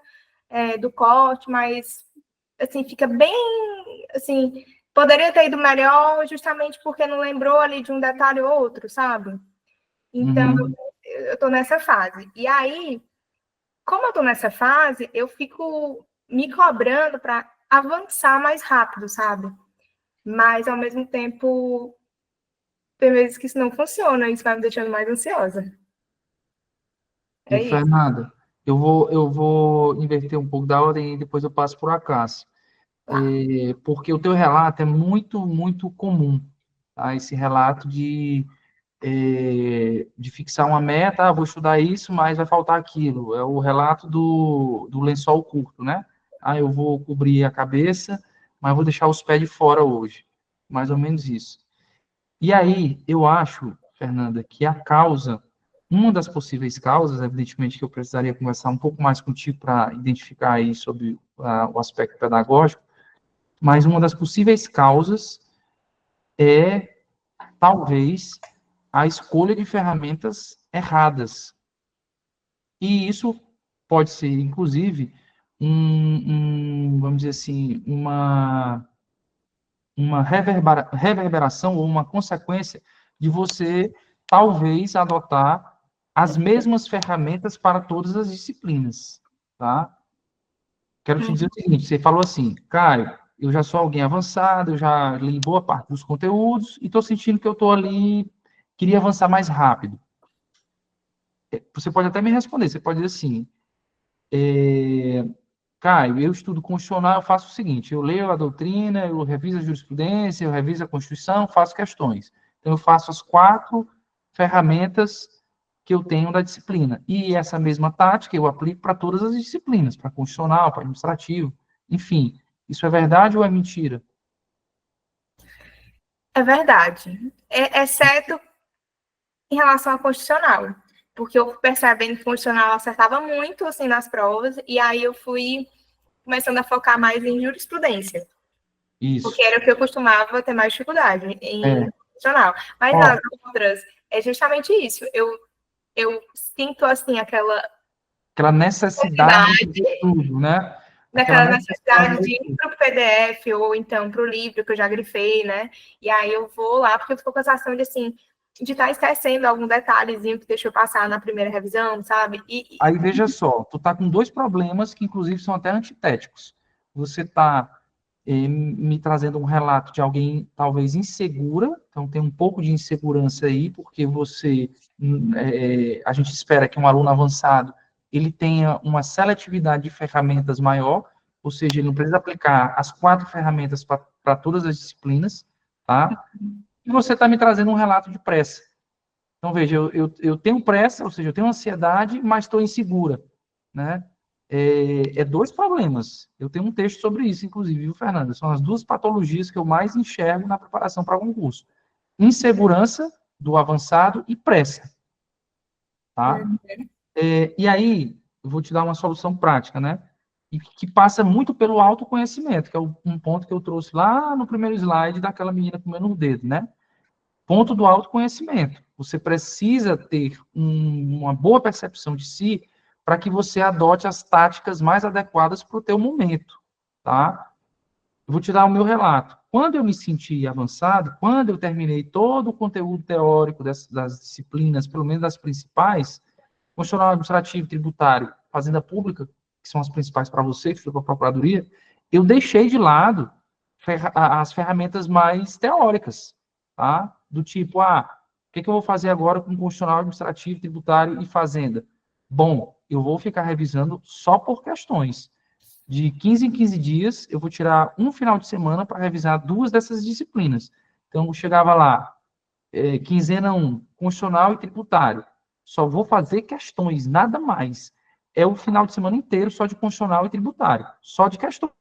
do corte, mas, assim, fica bem, assim, poderia ter ido melhor justamente porque não lembrou ali de um detalhe ou outro, sabe? Então, eu estou nessa fase. E aí, como eu estou nessa fase, eu fico me cobrando para avançar mais rápido, sabe? Mas, ao mesmo tempo, tem vezes que isso não funciona, isso vai me deixando mais ansiosa. E, É isso. Fernanda, eu vou inverter um pouco da ordem e depois eu passo por Acácio. Tá. Porque o teu relato é muito, muito comum, tá? Esse relato de fixar uma meta, vou estudar isso, mas vai faltar aquilo. É o relato do lençol curto, né? Eu vou cobrir a cabeça, mas vou deixar os pés de fora hoje. Mais ou menos isso. E aí, eu acho, Fernanda, que a causa, uma das possíveis causas, evidentemente que eu precisaria conversar um pouco mais contigo para identificar aí sobre o aspecto pedagógico, mas uma das possíveis causas é, talvez, a escolha de ferramentas erradas. E isso pode ser, inclusive, vamos dizer assim, uma reverberação ou uma consequência de você, talvez, adotar as mesmas ferramentas para todas as disciplinas, tá? Quero te dizer o seguinte, você falou assim, Caio, eu já sou alguém avançado, eu já li boa parte dos conteúdos e estou sentindo que eu estou ali, queria avançar mais rápido. Você pode até me responder, você pode dizer assim, Caio, eu estudo constitucional, eu faço o seguinte, eu leio a doutrina, eu reviso a jurisprudência, eu reviso a Constituição, faço questões. Então, eu faço as 4 ferramentas que eu tenho da disciplina. E essa mesma tática eu aplico para todas as disciplinas, para constitucional, para administrativo, enfim. Isso é verdade ou é mentira? É verdade. Exceto em relação ao constitucional. Porque eu percebendo que o constitucional acertava muito, assim, nas provas, e aí eu fui começando a focar mais em jurisprudência. Isso. Porque era o que eu costumava ter mais dificuldade em constitucional. Mas as outras, é justamente isso. Eu sinto, assim, Aquela necessidade de estudo, né? naquela necessidade de ir para o PDF ou então para o livro que eu já grifei, né? E aí eu vou lá porque eu fico com a sensação de assim, de estar esquecendo algum detalhezinho que deixou passar na primeira revisão, sabe? Aí veja só, tu tá com 2 problemas que inclusive são até antitéticos. Você tá me trazendo um relato de alguém talvez insegura, então tem um pouco de insegurança aí, porque a gente espera que um aluno avançado ele tenha uma seletividade de ferramentas maior, ou seja, ele não precisa aplicar as 4 ferramentas para todas as disciplinas, tá? E você está me trazendo um relato de pressa. Então, veja, eu tenho pressa, ou seja, eu tenho ansiedade, mas estou insegura, né? É 2 problemas. Eu tenho um texto sobre isso, inclusive, viu, Fernanda? São as 2 patologias que eu mais enxergo na preparação para concurso. Insegurança do avançado e pressa, tá? E aí, eu vou te dar uma solução prática, né? E que passa muito pelo autoconhecimento, que é um ponto que eu trouxe lá no primeiro slide daquela menina comendo o dedo, né? Ponto do autoconhecimento. Você precisa ter uma boa percepção de si para que você adote as táticas mais adequadas para o teu momento, tá? Eu vou te dar o meu relato. Quando eu me senti avançado, quando eu terminei todo o conteúdo teórico das disciplinas, pelo menos das principais, constitucional, administrativo, tributário, fazenda pública, que são as principais para você, que foi para a procuradoria, eu deixei de lado as ferramentas mais teóricas, tá? Do tipo, o que eu vou fazer agora com constitucional, administrativo, tributário e fazenda? Bom, eu vou ficar revisando só por questões. De 15 em 15 dias, eu vou tirar um final de semana para revisar 2 dessas disciplinas. Então, eu chegava lá, quinzena 1, constitucional e tributário. Só vou fazer questões, nada mais. É o final de semana inteiro só de constitucional e tributário, só de questões.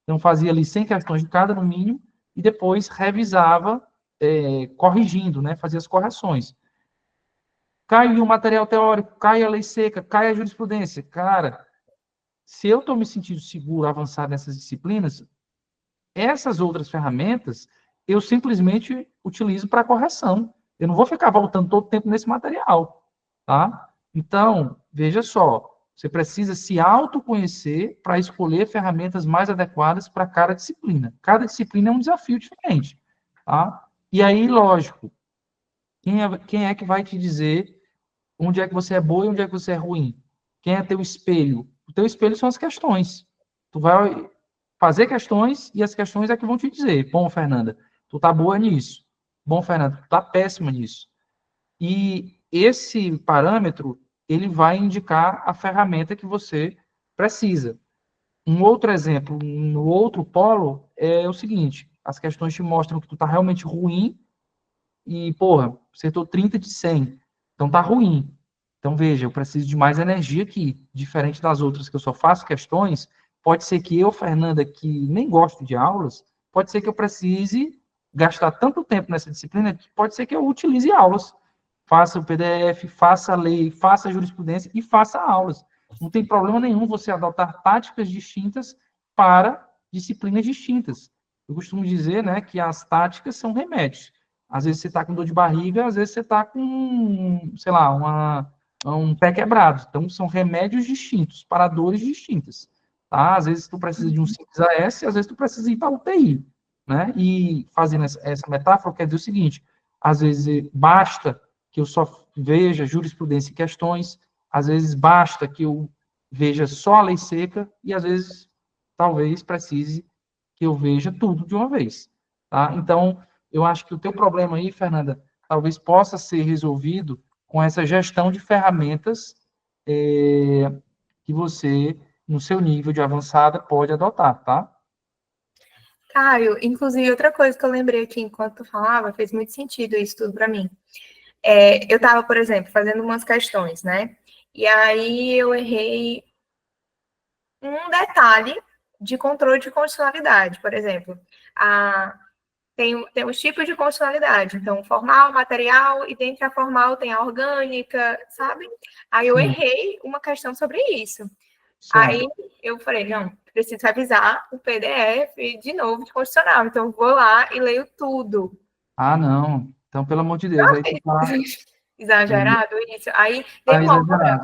Então, fazia ali 100 questões de cada, no mínimo, e depois revisava, corrigindo, né? Fazia as correções. Cai o material teórico, cai a lei seca, cai a jurisprudência. Cara, se eu estou me sentindo seguro, avançado nessas disciplinas, essas outras ferramentas, eu simplesmente utilizo para correção. Eu não vou ficar voltando todo o tempo nesse material, tá? Então, veja só, você precisa se autoconhecer para escolher ferramentas mais adequadas para cada disciplina. Cada disciplina é um desafio diferente, tá? E aí, lógico, quem é que vai te dizer onde é que você é boa e onde é que você é ruim? Quem é teu espelho? O teu espelho são as questões. Tu vai fazer questões e as questões é que vão te dizer, bom, Fernanda, tu tá boa nisso. Bom, Fernanda, tu tá péssima nisso. E esse parâmetro, ele vai indicar a ferramenta que você precisa. Um outro exemplo, no outro polo, é o seguinte, as questões te mostram que tu tá realmente ruim e, porra, acertou 30 de 100, então tá ruim. Então, veja, eu preciso de mais energia aqui. Diferente das outras que eu só faço questões, pode ser que eu, Fernanda, que nem gosto de aulas, pode ser que eu precise gastar tanto tempo nessa disciplina que pode ser que eu utilize aulas. Faça o PDF, faça a lei, faça a jurisprudência e faça aulas. Não tem problema nenhum você adotar táticas distintas para disciplinas distintas. Eu costumo dizer, né, que as táticas são remédios. Às vezes você está com dor de barriga, às vezes você está com, sei lá, um pé quebrado. Então, são remédios distintos, para dores distintas. Tá? Às vezes tu precisa de um simples AS, às vezes tu precisa ir para UTI. Né? E fazendo essa metáfora, quer dizer o seguinte, às vezes basta que eu só veja jurisprudência e questões, às vezes basta que eu veja só a lei seca, e às vezes, talvez, precise que eu veja tudo de uma vez. Tá? Então, eu acho que o teu problema aí, Fernanda, talvez possa ser resolvido com essa gestão de ferramentas que você, no seu nível de avançada, pode adotar, tá? Caio, inclusive, outra coisa que eu lembrei aqui enquanto tu falava, fez muito sentido isso tudo para mim. Eu estava, por exemplo, fazendo umas questões, né? E aí eu errei um detalhe de controle de condicionalidade, por exemplo. Tem os tipos de condicionalidade, então formal, material, e dentro da formal tem a orgânica, sabe? Aí eu errei uma questão sobre isso. Certo. Aí eu falei, não, preciso revisar o PDF de novo de condicional, então eu vou lá e leio tudo. Ah, não. Então, pelo amor de Deus, aí tu tá... Exagerado isso. Aí demora.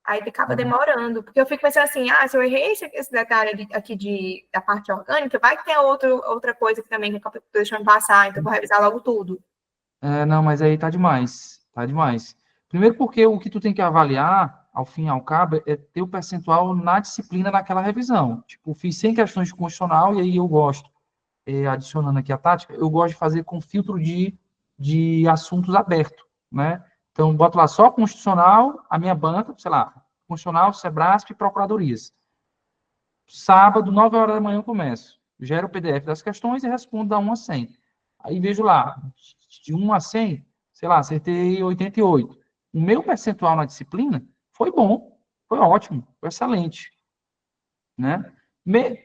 Aí acaba demorando, porque eu fico pensando assim, se eu errei esse detalhe aqui da parte orgânica, vai ter outra coisa que também que eu estou deixando passar, então eu vou revisar logo tudo. Não, mas aí tá demais, tá demais. Primeiro porque o que tu tem que avaliar, ao fim e ao cabo, é ter o percentual na disciplina naquela revisão. Tipo, fiz 100 questões de constitucional, e aí eu gosto, adicionando aqui a tática, eu gosto de fazer com filtro de assuntos aberto, né? Então, boto lá só constitucional, a minha banca, sei lá, constitucional, Sebrasp e procuradorias. sábado, 9 horas da manhã eu começo. Gero o PDF das questões e respondo da 1 a 100. Aí vejo lá, de 1 a 100, sei lá, acertei 88. O meu percentual na disciplina foi bom, foi ótimo, foi excelente, né?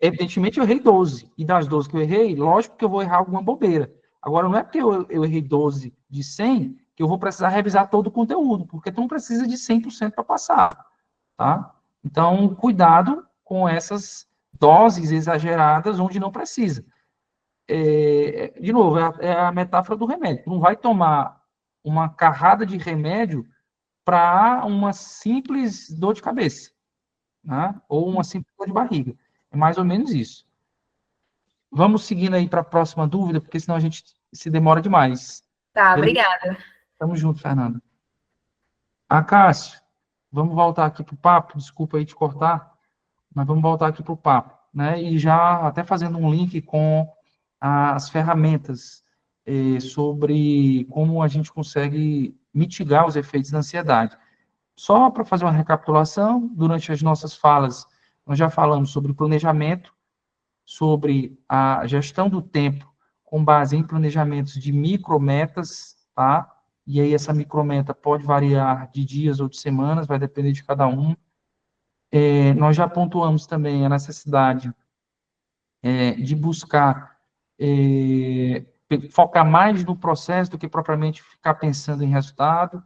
Evidentemente, eu errei 12. E das 12 que eu errei, lógico que eu vou errar alguma bobeira. Agora, não é porque eu errei 12 de 100 que eu vou precisar revisar todo o conteúdo, porque tu não precisa de 100% para passar, tá? Então, cuidado com essas doses exageradas onde não precisa. De novo, é a metáfora do remédio. Tu não vai tomar uma carrada de remédio para uma simples dor de cabeça, né? Ou uma simples dor de barriga. É mais ou menos isso. Vamos seguindo aí para a próxima dúvida, porque senão a gente se demora demais. Tá, Beleza? obrigada. Tamo junto, Fernanda. Cássio, vamos voltar aqui para o papo. Desculpa aí te cortar, mas vamos voltar aqui para o papo, né? E já até fazendo um link com as ferramentas sobre como a gente consegue mitigar os efeitos da ansiedade. Só para fazer uma recapitulação, durante as nossas falas, nós já falamos sobre o planejamento, sobre a gestão do tempo com base em planejamentos de micrometas, tá? E aí essa micrometa pode variar de dias ou de semanas, vai depender de cada um. Nós já pontuamos também a necessidade de buscar focar mais no processo do que propriamente ficar pensando em resultado.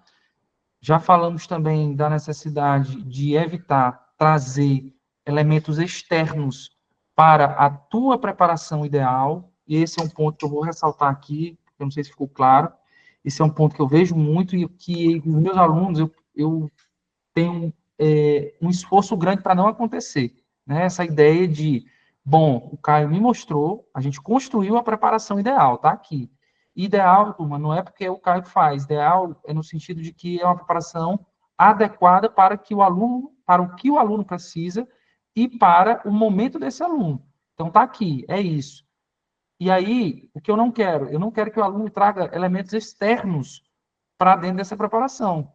Já falamos também da necessidade de evitar trazer elementos externos para a tua preparação ideal. E esse é um ponto que eu vou ressaltar aqui, eu não sei se ficou claro. Esse é um ponto que eu vejo muito e que os meus alunos, eu tenho um esforço grande para não acontecer. Né? Essa ideia de, bom, o Caio me mostrou, a gente construiu a preparação ideal, tá aqui. Ideal, turma, não é porque o Caio faz, ideal é no sentido de que é uma preparação adequada para que o aluno, para o que o aluno precisa e para o momento desse aluno. Então tá aqui, é isso. E aí, o que eu não quero? Eu não quero que o aluno traga elementos externos para dentro dessa preparação,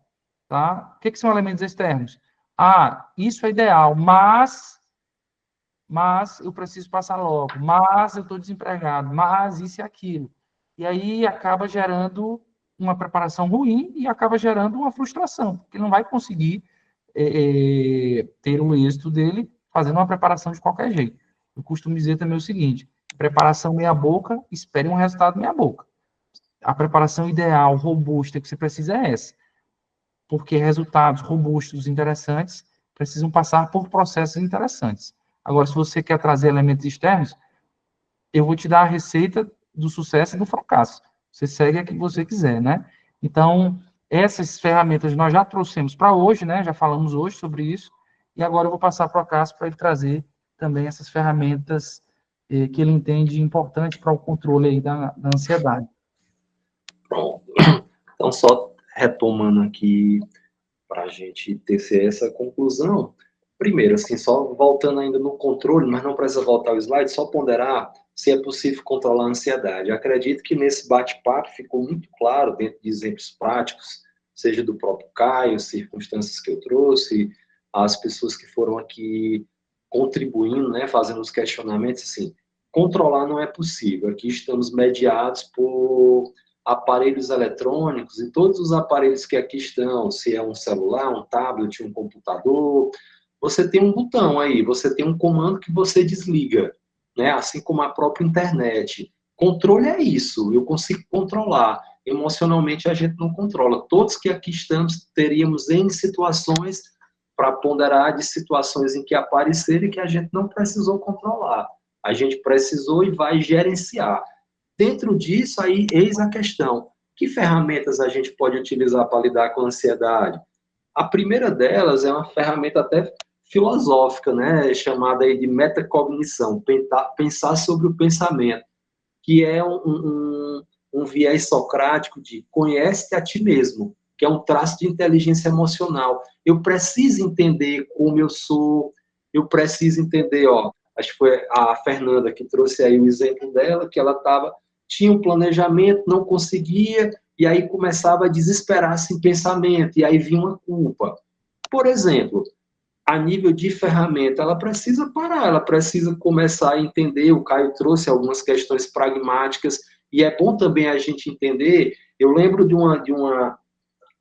tá? O que são elementos externos? Isso é ideal, mas eu preciso passar logo, mas eu estou desempregado, mas isso e aquilo. E aí acaba gerando uma preparação ruim e acaba gerando uma frustração, porque ele não vai conseguir ter o êxito dele fazendo uma preparação de qualquer jeito. Eu costumo dizer também o seguinte, preparação meia boca, espere um resultado meia boca. A preparação ideal, robusta, que você precisa é essa. Porque resultados robustos, interessantes, precisam passar por processos interessantes. Agora, se você quer trazer elementos externos, eu vou te dar a receita do sucesso e do fracasso. Você segue a que você quiser, né? Então, essas ferramentas nós já trouxemos para hoje, né? Já falamos hoje sobre isso. E agora eu vou passar para o Cássio para ele trazer também essas ferramentas que ele entende importante para o controle aí da ansiedade. Pronto. Então, só retomando aqui para a gente tecer essa conclusão. Primeiro, assim, só voltando ainda no controle, mas não precisa voltar ao slide, só ponderar se é possível controlar a ansiedade. Eu acredito que nesse bate-papo ficou muito claro, dentro de exemplos práticos, seja do próprio Caio, circunstâncias que eu trouxe, as pessoas que foram aqui contribuindo, né, fazendo os questionamentos, assim, controlar não é possível. Aqui estamos mediados por aparelhos eletrônicos e todos os aparelhos que aqui estão, se é um celular, um tablet, um computador, você tem um botão aí, você tem um comando que você desliga, né? Assim como a própria internet. Controle é isso, eu consigo controlar. Emocionalmente a gente não controla. Todos que aqui estamos teríamos N situações para ponderar de situações em que apareceram e que a gente não precisou controlar. A gente precisou e vai gerenciar. Dentro disso, aí, eis a questão. Que ferramentas a gente pode utilizar para lidar com a ansiedade? A primeira delas é uma ferramenta até filosófica, né, chamada aí de metacognição, pensar sobre o pensamento, que é um viés socrático de conhece-te a ti mesmo, que é um traço de inteligência emocional. Eu preciso entender como eu sou, eu preciso entender, acho que foi a Fernanda que trouxe aí o exemplo dela, que ela tinha um planejamento, não conseguia, e aí começava a desesperar-se em pensamento, e aí vinha uma culpa. Por exemplo, a nível de ferramenta, ela precisa parar, ela precisa começar a entender. O Caio trouxe algumas questões pragmáticas, e é bom também a gente entender. Eu lembro de uma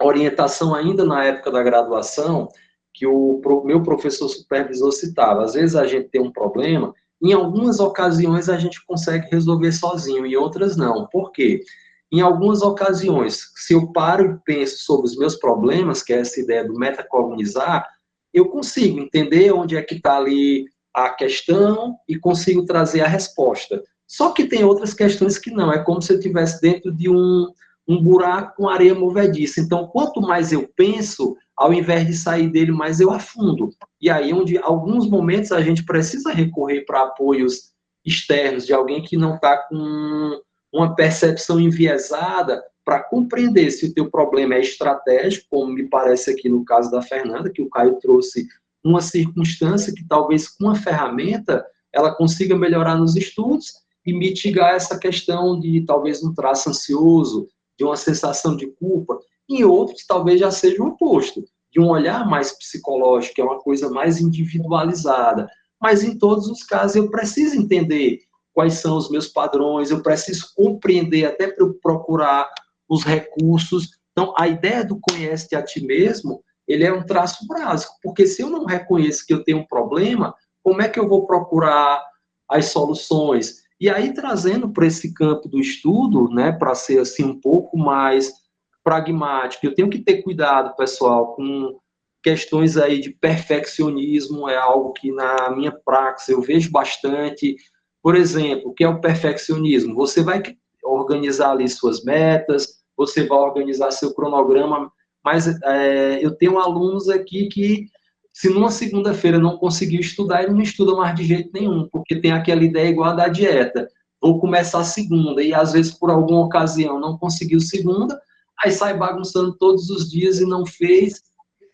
orientação ainda na época da graduação, que o meu professor supervisor citava. Às vezes a gente tem um problema, em algumas ocasiões a gente consegue resolver sozinho, em outras não. Por quê? Em algumas ocasiões, se eu paro e penso sobre os meus problemas, que é essa ideia do metacognizar, eu consigo entender onde é que está ali a questão e consigo trazer a resposta. Só que tem outras questões que não, é como se eu estivesse dentro de um buraco com areia movediça. Então, quanto mais eu penso, ao invés de sair dele, mais eu afundo. E aí, onde alguns momentos a gente precisa recorrer para apoios externos, de alguém que não está com uma percepção enviesada, para compreender se o teu problema é estratégico, como me parece aqui no caso da Fernanda, que o Caio trouxe uma circunstância que talvez com uma ferramenta ela consiga melhorar nos estudos e mitigar essa questão de talvez um traço ansioso, de uma sensação de culpa. Em outros, talvez já seja o oposto, de um olhar mais psicológico, que é uma coisa mais individualizada. Mas em todos os casos eu preciso entender quais são os meus padrões, eu preciso compreender até para eu procurar os recursos. Então, a ideia do conhece-te a ti mesmo, ele é um traço básico, porque se eu não reconheço que eu tenho um problema, como é que eu vou procurar as soluções? E aí, trazendo para esse campo do estudo, né, para ser assim um pouco mais pragmático, eu tenho que ter cuidado, pessoal, com questões aí de perfeccionismo, é algo que na minha praxis eu vejo bastante. Por exemplo, o que é o perfeccionismo? Você vai organizar ali suas metas, você vai organizar seu cronograma, mas eu tenho alunos aqui que, se numa segunda-feira não conseguiu estudar, ele não estuda mais de jeito nenhum, porque tem aquela ideia igual a da dieta. Vou começar segunda, e às vezes, por alguma ocasião, não conseguiu segunda, aí sai bagunçando todos os dias e não fez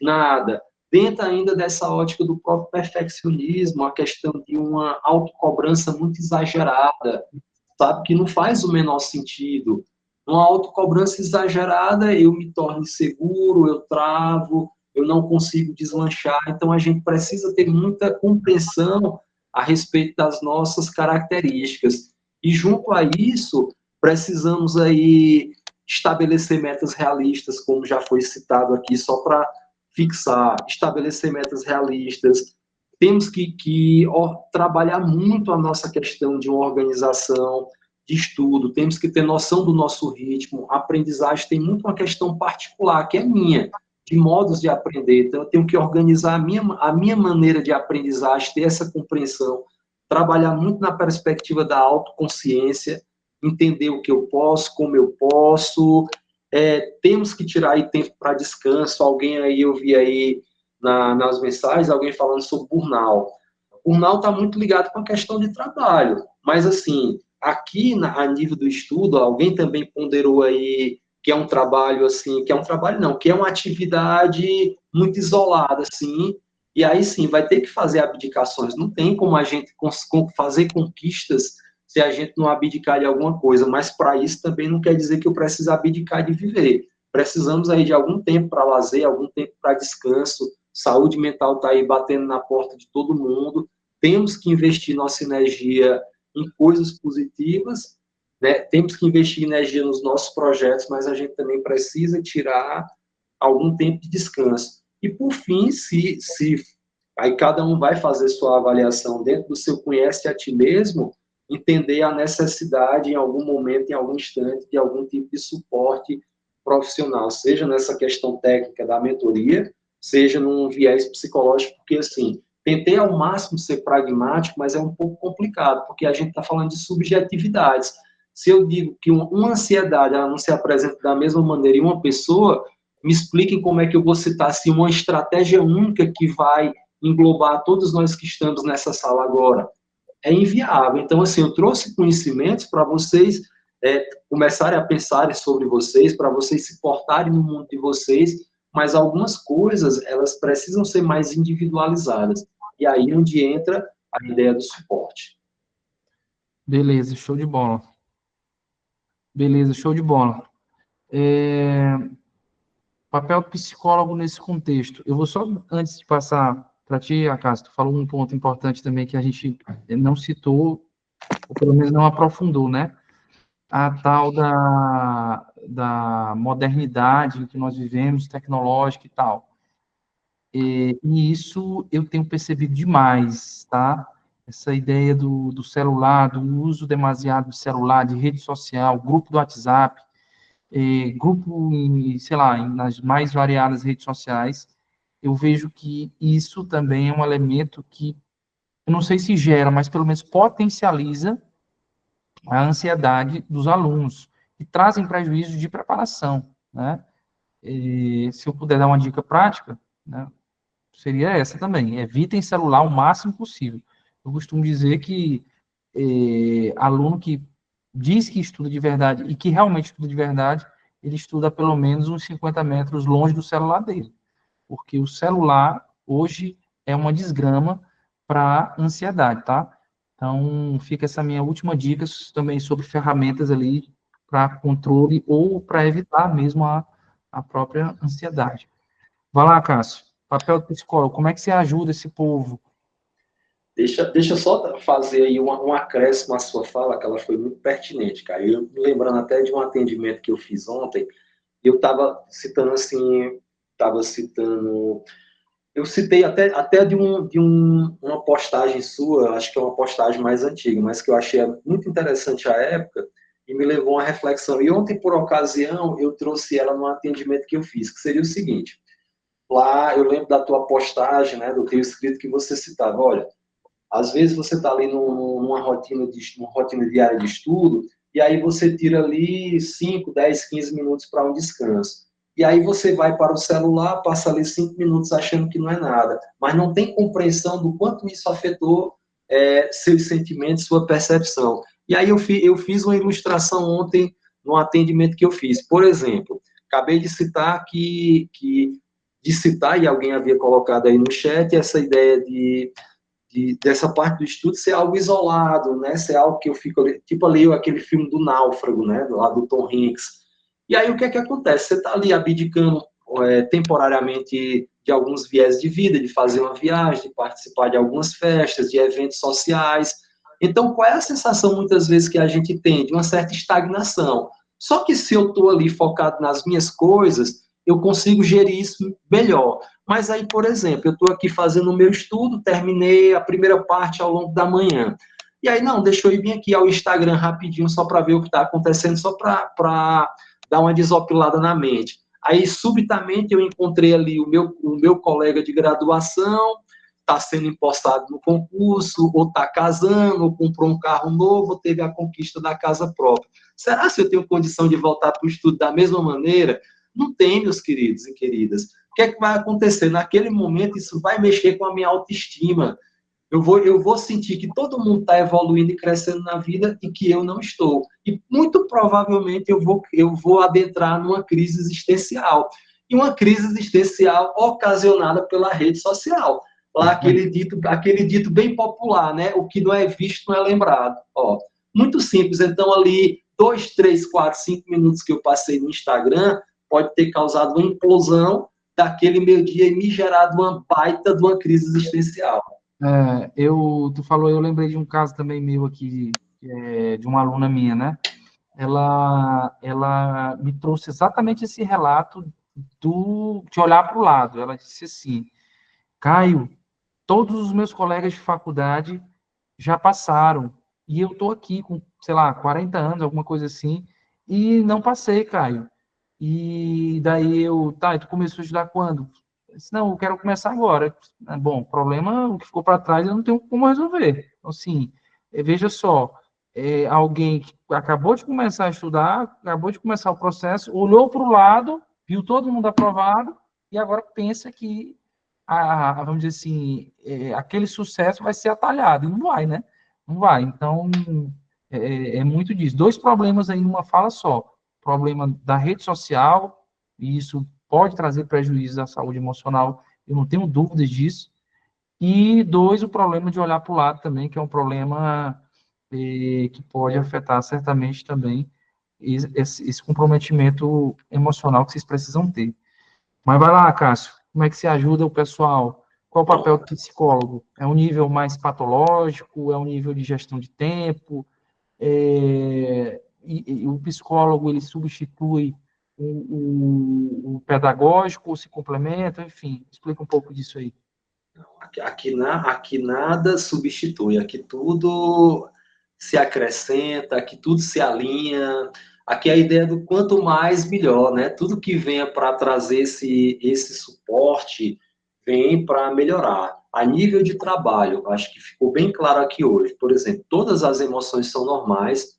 nada. Dentro ainda dessa ótica do próprio perfeccionismo, a questão de uma autocobrança muito exagerada, sabe, que não faz o menor sentido. Uma autocobrança exagerada, eu me torno inseguro, eu travo, eu não consigo deslanchar. Então, a gente precisa ter muita compreensão a respeito das nossas características. E, junto a isso, precisamos aí estabelecer metas realistas, como já foi citado aqui, só para fixar, estabelecer metas realistas. Temos que trabalhar muito a nossa questão de uma organização, de estudo, temos que ter noção do nosso ritmo. A aprendizagem tem muito uma questão particular, que é minha, de modos de aprender. Então, eu tenho que organizar a minha maneira de aprendizagem, ter essa compreensão, trabalhar muito na perspectiva da autoconsciência, entender o que eu posso, como eu posso. Temos que tirar aí tempo para descanso. Alguém aí, eu vi aí nas mensagens, alguém falando sobre burnout. O burnout está muito ligado com a questão de trabalho, mas assim, aqui a nível do estudo, alguém também ponderou aí que é um trabalho assim, que é um trabalho não, que é uma atividade muito isolada, assim, e aí sim, vai ter que fazer abdicações. Não tem como a gente fazer conquistas se a gente não abdicar de alguma coisa, mas para isso também não quer dizer que eu preciso abdicar de viver. Precisamos aí de algum tempo para lazer, algum tempo para descanso. Saúde mental está aí batendo na porta de todo mundo. Temos que investir nossa energia em coisas positivas, né? Temos que investir energia nos nossos projetos, mas a gente também precisa tirar algum tempo de descanso. E, por fim, aí cada um vai fazer sua avaliação dentro do seu conhece a ti mesmo, entender a necessidade em algum momento, em algum instante, de algum tipo de suporte profissional, seja nessa questão técnica da mentoria, seja num viés psicológico, porque, assim, tentei ao máximo ser pragmático, mas é um pouco complicado, porque a gente está falando de subjetividades. Se eu digo que uma ansiedade ela não se apresenta da mesma maneira em uma pessoa, me expliquem como é que eu vou citar assim, uma estratégia única que vai englobar todos nós que estamos nessa sala agora. É inviável. Então, assim, eu trouxe conhecimentos para vocês começarem a pensarem sobre vocês, para vocês se portarem no mundo de vocês, mas algumas coisas, elas precisam ser mais individualizadas. E aí onde entra a ideia do suporte. Beleza, show de bola. Beleza, show de bola. Papel do psicólogo nesse contexto. Eu vou só, antes de passar para ti, Acácio, tu falou um ponto importante também que a gente não citou, ou pelo menos não aprofundou, né? A tal da modernidade em que nós vivemos, tecnológica e tal. E isso eu tenho percebido demais, tá? Essa ideia do celular, do uso demasiado de celular, de rede social, grupo do WhatsApp, grupo, sei lá, nas mais variadas redes sociais, eu vejo que isso também é um elemento que, eu não sei se gera, mas pelo menos potencializa a ansiedade dos alunos, e trazem prejuízo de preparação, né? E, se eu puder dar uma dica prática, né, seria essa também, evitem celular o máximo possível. Eu costumo dizer que aluno que diz que estuda de verdade e que realmente estuda de verdade, ele estuda pelo menos uns 50 metros longe do celular dele, porque o celular hoje é uma desgrama para ansiedade, tá? Então, fica essa minha última dica também sobre ferramentas ali para controle ou para evitar mesmo a própria ansiedade. Vai lá, Cássio. Papel do psicólogo, como é que você ajuda esse povo? Deixa eu só fazer aí um acréscimo à sua fala, que ela foi muito pertinente, cara. Eu me lembrando até de um atendimento que eu fiz ontem, eu estava citando assim, eu citei até uma postagem sua, acho que é uma postagem mais antiga, mas que eu achei muito interessante à época e me levou a uma reflexão. E ontem, por ocasião, eu trouxe ela num atendimento que eu fiz, que seria o seguinte: lá eu lembro da tua postagem, né, do teu escrito que você citava, olha, às vezes você está ali numa rotina diária de estudo, e aí você tira ali 5, 10, 15 minutos para um descanso. E aí você vai para o celular, passa ali 5 minutos achando que não é nada, mas não tem compreensão do quanto isso afetou seus sentimentos, sua percepção. E aí eu fiz uma ilustração ontem no atendimento que eu fiz. Por exemplo, acabei de citar e alguém havia colocado aí no chat essa ideia dessa parte do estudo ser algo isolado, né? Ser algo que eu fico, tipo ali, aquele filme do Náufrago, né? Lá do Tom Hanks. E aí o que é que acontece? Você está ali abdicando temporariamente de alguns viés de vida, de fazer uma viagem, de participar de algumas festas, de eventos sociais. Então, qual é a sensação, muitas vezes, que a gente tem? De uma certa estagnação. Só que se eu estou ali focado nas minhas coisas, eu consigo gerir isso melhor. Mas aí, por exemplo, eu estou aqui fazendo o meu estudo, terminei a primeira parte ao longo da manhã. E aí, não, deixa eu ir vir aqui ao Instagram rapidinho, só para ver o que está acontecendo, só para dar uma desopilada na mente. Aí, subitamente, eu encontrei ali o meu colega de graduação, está sendo empossado no concurso, ou está casando, ou comprou um carro novo, ou teve a conquista da casa própria. Será que eu tenho condição de voltar para o estudo da mesma maneira? Não tem, meus queridos e queridas. O que é que vai acontecer? Naquele momento, isso vai mexer com a minha autoestima. Eu vou sentir que todo mundo está evoluindo e crescendo na vida e que eu não estou. E muito provavelmente eu vou adentrar numa crise existencial. E uma crise existencial ocasionada pela rede social. Lá aquele dito bem popular, né? O que não é visto não é lembrado. Ó, muito simples. Então, ali, 2, 3, 4, 5 minutos que eu passei no Instagram pode ter causado uma implosão daquele meu dia e me gerado uma baita de uma crise existencial. Tu falou, eu lembrei de um caso também meu aqui, de uma aluna minha, né? Ela me trouxe exatamente esse relato de olhar para o lado. Ela disse assim: Caio, todos os meus colegas de faculdade já passaram, e eu estou aqui com, sei lá, 40 anos, alguma coisa assim, e não passei, Caio. E daí tu começou a estudar quando? Eu disse, não, eu quero começar agora. Bom, o problema, o que ficou para trás, eu não tenho como resolver. Então, assim, veja só, alguém que acabou de começar a estudar, acabou de começar o processo, olhou para o lado, viu todo mundo aprovado, e agora pensa que, vamos dizer assim, aquele sucesso vai ser atalhado. E não vai, né? Não vai. Então, é muito disso. 2 problemas aí numa fala só. Problema da rede social, e isso pode trazer prejuízo à saúde emocional, eu não tenho dúvidas disso. E 2, o problema de olhar para o lado também, que é um problema que pode afetar certamente também esse comprometimento emocional que vocês precisam ter. Mas vai lá, Cássio, como é que você ajuda o pessoal qual o papel do psicólogo? É um nível mais patológico? É um nível de gestão de tempo? E o psicólogo, ele substitui o pedagógico, ou se complementa? Enfim, explica um pouco disso aí. Aqui nada substitui, aqui tudo se acrescenta, aqui tudo se alinha. Aqui a ideia do quanto mais, melhor, né? Tudo que venha para trazer esse suporte vem para melhorar. A nível de trabalho, acho que ficou bem claro aqui hoje. Por exemplo, todas as emoções são normais,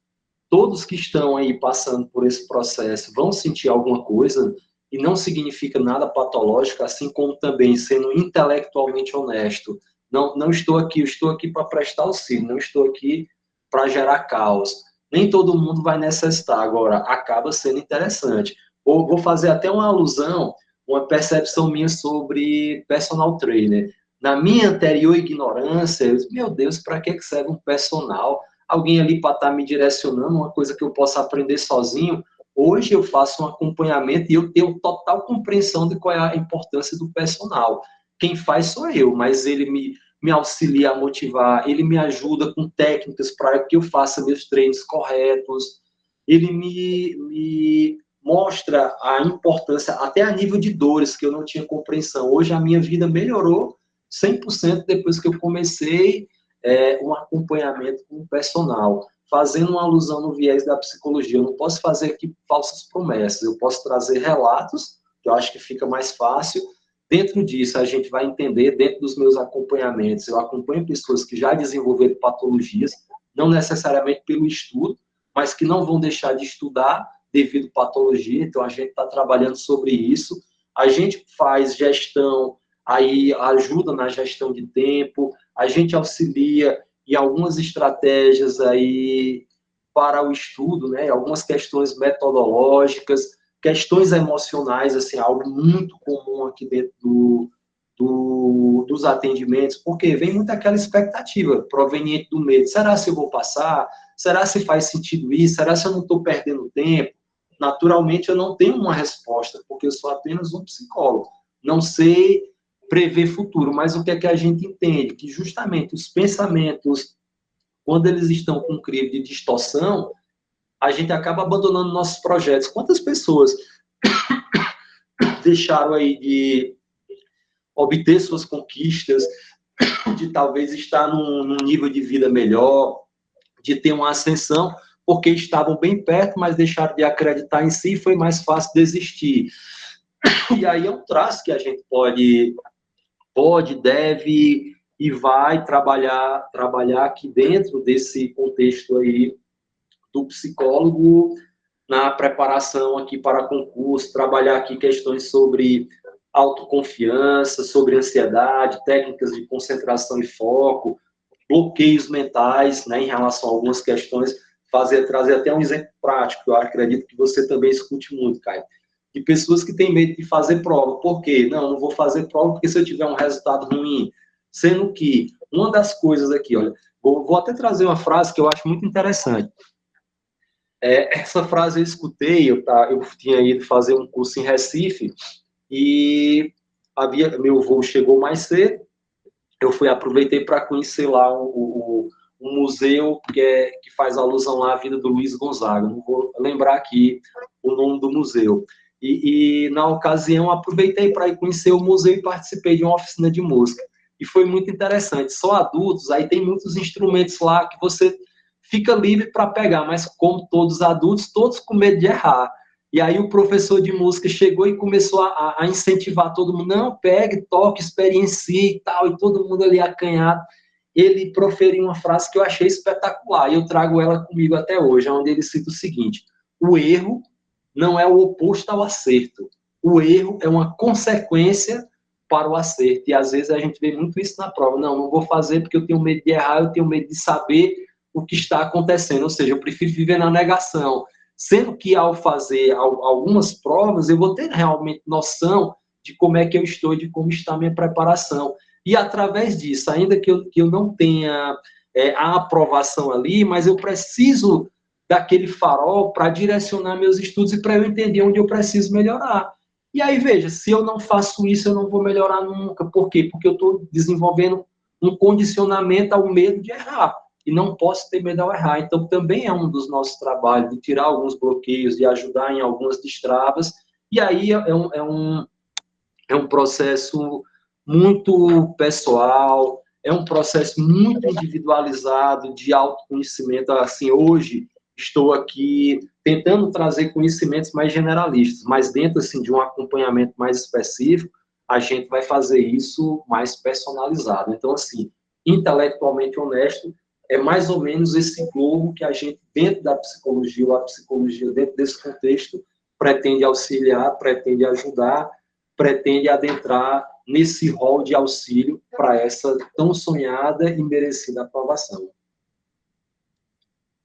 todos que estão aí passando por esse processo vão sentir alguma coisa, e não significa nada patológico, assim como também sendo intelectualmente honesto. Não estou aqui, eu estou aqui para prestar auxílio, não estou aqui para gerar caos. Nem todo mundo vai necessitar, agora acaba sendo interessante. Vou fazer até uma alusão, uma percepção minha sobre personal trainer. Na minha anterior ignorância, eu disse, meu Deus, para que serve um personal? Alguém ali para estar me direcionando, uma coisa que eu possa aprender sozinho. Hoje eu faço um acompanhamento e eu tenho total compreensão de qual é a importância do personal. Quem faz sou eu, mas ele me auxilia a motivar, ele me ajuda com técnicas para que eu faça meus treinos corretos, ele me mostra a importância, até a nível de dores, que eu não tinha compreensão. Hoje a minha vida melhorou 100% depois que eu comecei um acompanhamento com o personal, fazendo uma alusão no viés da psicologia. Eu não posso fazer aqui falsas promessas, eu posso trazer relatos, que eu acho que fica mais fácil. Dentro disso, a gente vai entender, dentro dos meus acompanhamentos, eu acompanho pessoas que já desenvolveram patologias, não necessariamente pelo estudo, mas que não vão deixar de estudar devido à patologia, então a gente está trabalhando sobre isso. A gente faz gestão, aí ajuda na gestão de tempo, a gente auxilia em algumas estratégias aí para o estudo, né? Algumas questões metodológicas, questões emocionais, assim, algo muito comum aqui dentro dos atendimentos, porque vem muito aquela expectativa proveniente do medo. Será se eu vou passar? Será se faz sentido isso? Será se eu não estou perdendo tempo? Naturalmente, eu não tenho uma resposta, porque eu sou apenas um psicólogo. Não sei prever futuro, mas o que é que a gente entende? Que justamente os pensamentos, quando eles estão com um crivo de distorção, a gente acaba abandonando nossos projetos. Quantas pessoas deixaram aí de obter suas conquistas, de talvez estar num nível de vida melhor, de ter uma ascensão, porque estavam bem perto, mas deixaram de acreditar em si e foi mais fácil desistir. E aí é um traço que a gente pode, deve e vai trabalhar aqui dentro desse contexto aí do psicólogo na preparação aqui para concurso, trabalhar aqui questões sobre autoconfiança, sobre ansiedade, técnicas de concentração e foco, bloqueios mentais, né, em relação a algumas questões, trazer até um exemplo prático, que eu acredito que você também escute muito, Caio, de pessoas que têm medo de fazer prova. Por quê? Não vou fazer prova porque se eu tiver um resultado ruim, sendo que uma das coisas aqui, olha, vou até trazer uma frase que eu acho muito interessante. Essa frase eu escutei, eu tinha ido fazer um curso em Recife e meu voo chegou mais cedo, eu aproveitei para conhecer lá um museu que faz alusão lá à vida do Luiz Gonzaga, não vou lembrar aqui o nome do museu. E na ocasião, aproveitei para ir conhecer o museu e participei de uma oficina de música. E foi muito interessante. Só adultos, aí tem muitos instrumentos lá que você fica livre para pegar, mas como todos adultos, todos com medo de errar. E aí o professor de música chegou e começou a incentivar todo mundo, não, pegue, toque, experiencie e tal, e todo mundo ali acanhado. Ele proferiu uma frase que eu achei espetacular, e eu trago ela comigo até hoje, onde ele cita o seguinte: o erro não é o oposto ao acerto, o erro é uma consequência para o acerto, e às vezes a gente vê muito isso na prova, não vou fazer porque eu tenho medo de errar, eu tenho medo de saber o que está acontecendo, ou seja, eu prefiro viver na negação, sendo que ao fazer algumas provas, eu vou ter realmente noção de como é que eu estou, de como está a minha preparação, e através disso, ainda que eu não tenha a aprovação ali, mas eu preciso daquele farol para direcionar meus estudos e para eu entender onde eu preciso melhorar. E aí, veja, se eu não faço isso, eu não vou melhorar nunca. Por quê? Porque eu estou desenvolvendo um condicionamento ao medo de errar. E não posso ter medo ao errar. Então, também é um dos nossos trabalhos, de tirar alguns bloqueios, de ajudar em algumas destravas. E aí é um processo muito pessoal, é um processo muito individualizado de autoconhecimento. Assim, hoje estou aqui tentando trazer conhecimentos mais generalistas, mas dentro assim de um acompanhamento mais específico, a gente vai fazer isso mais personalizado. Então, assim, intelectualmente honesto é mais ou menos esse globo que a gente, dentro da psicologia, ou a psicologia dentro desse contexto, pretende auxiliar, pretende ajudar, pretende adentrar nesse rol de auxílio para essa tão sonhada e merecida aprovação.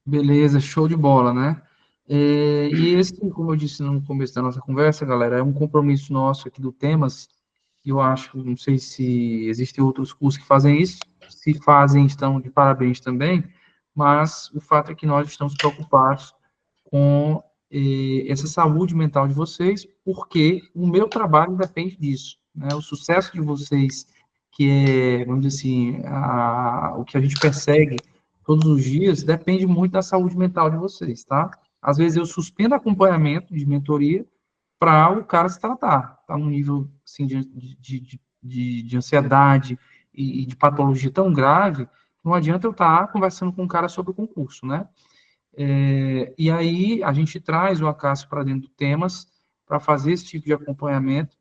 Beleza, show de bola, né? E esse, como eu disse no começo da nossa conversa, galera, é um compromisso nosso aqui do Temas. Eu acho, não sei se existem outros cursos que fazem isso, se fazem, estão de parabéns também, mas o fato é que nós estamos preocupados com essa saúde mental de vocês, porque o meu trabalho depende disso, né? O sucesso de vocês, que é, vamos dizer assim, o que a gente persegue todos os dias, depende muito da saúde mental de vocês, tá? Às vezes eu suspendo acompanhamento de mentoria para o cara se tratar, tá num nível, assim, de ansiedade e de patologia tão grave, não adianta eu estar conversando com o cara sobre o concurso, né? E aí a gente traz o Acácio para dentro do Temas para fazer esse tipo de acompanhamento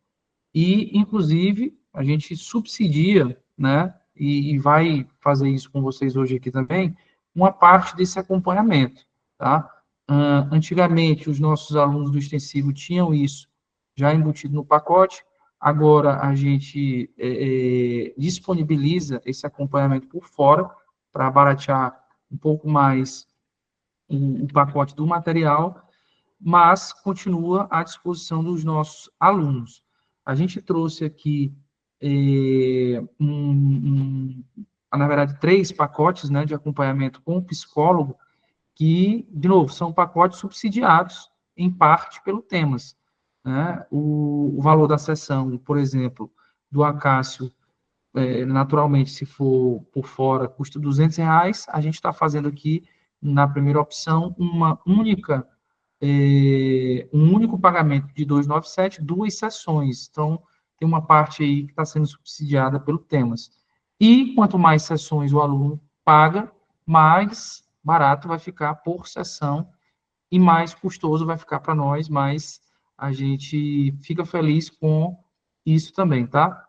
e, inclusive, a gente subsidia, né, e vai fazer isso com vocês hoje aqui também, uma parte desse acompanhamento, tá? Antigamente, os nossos alunos do extensivo tinham isso já embutido no pacote, agora a gente disponibiliza esse acompanhamento por fora, para baratear um pouco mais o pacote do material, mas continua à disposição dos nossos alunos. A gente trouxe aqui, na verdade, 3 pacotes, né, de acompanhamento com o psicólogo, que, de novo, são pacotes subsidiados, em parte, pelo Temas, né? O valor da sessão, por exemplo, do Acácio, naturalmente, se for por fora, custa R$200, a gente está fazendo aqui, na primeira opção, um único pagamento de 297, 2 sessões. Então, tem uma parte aí que está sendo subsidiada pelo Temas. E quanto mais sessões o aluno paga, mais barato vai ficar por sessão e mais custoso vai ficar para nós, mas a gente fica feliz com isso também, tá?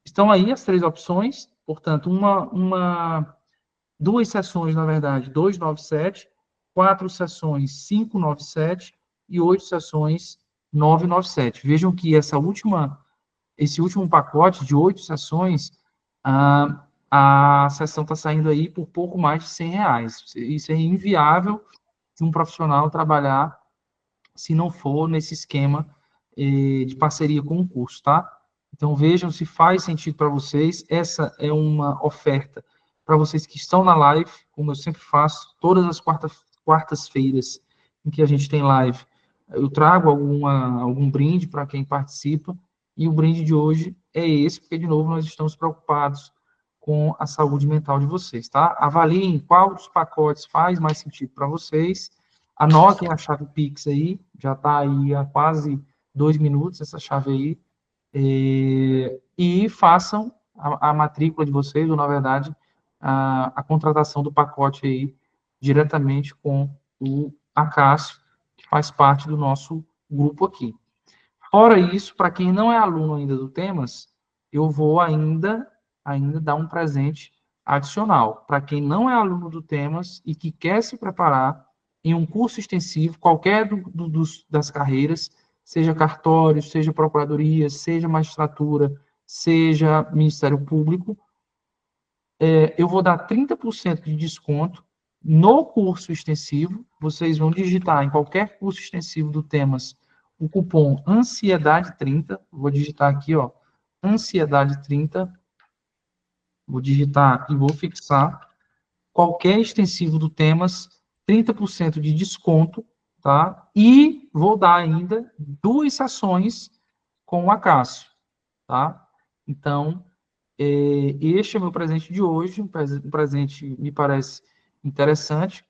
Estão aí as 3 opções, portanto, 2 sessões, na verdade, 297, 4 sessões, 597 e 8 sessões, 997. Vejam que esse último pacote de 8 sessões, a sessão está saindo aí por pouco mais de R$100. Isso é inviável de um profissional trabalhar se não for nesse esquema de parceria com o curso, tá? Então, vejam se faz sentido para vocês. Essa é uma oferta para vocês que estão na live, como eu sempre faço, todas as quartas-feiras em que a gente tem live, eu trago algum brinde para quem participa, e o brinde de hoje é esse, porque, de novo, nós estamos preocupados com a saúde mental de vocês, tá? Avaliem qual dos pacotes faz mais sentido para vocês, anotem a chave Pix aí, já está aí há quase 2 minutos essa chave aí, e façam a matrícula de vocês, ou, na verdade, a contratação do pacote aí diretamente com o Acácio, que faz parte do nosso grupo aqui. Fora isso, para quem não é aluno ainda do Temas, eu vou ainda dar um presente adicional. Para quem não é aluno do Temas e que quer se preparar em um curso extensivo, qualquer das carreiras, seja cartório, seja procuradoria, seja magistratura, seja Ministério Público, eu vou dar 30% de desconto no curso extensivo. Vocês vão digitar em qualquer curso extensivo do Temas o cupom Ansiedade30. Vou digitar aqui, ó, Ansiedade30. Vou digitar e vou fixar. Qualquer extensivo do Temas, 30% de desconto, tá? E vou dar ainda 2 sessões com o Acácio, tá? Então, este é o meu presente de hoje, um presente me parece interessante.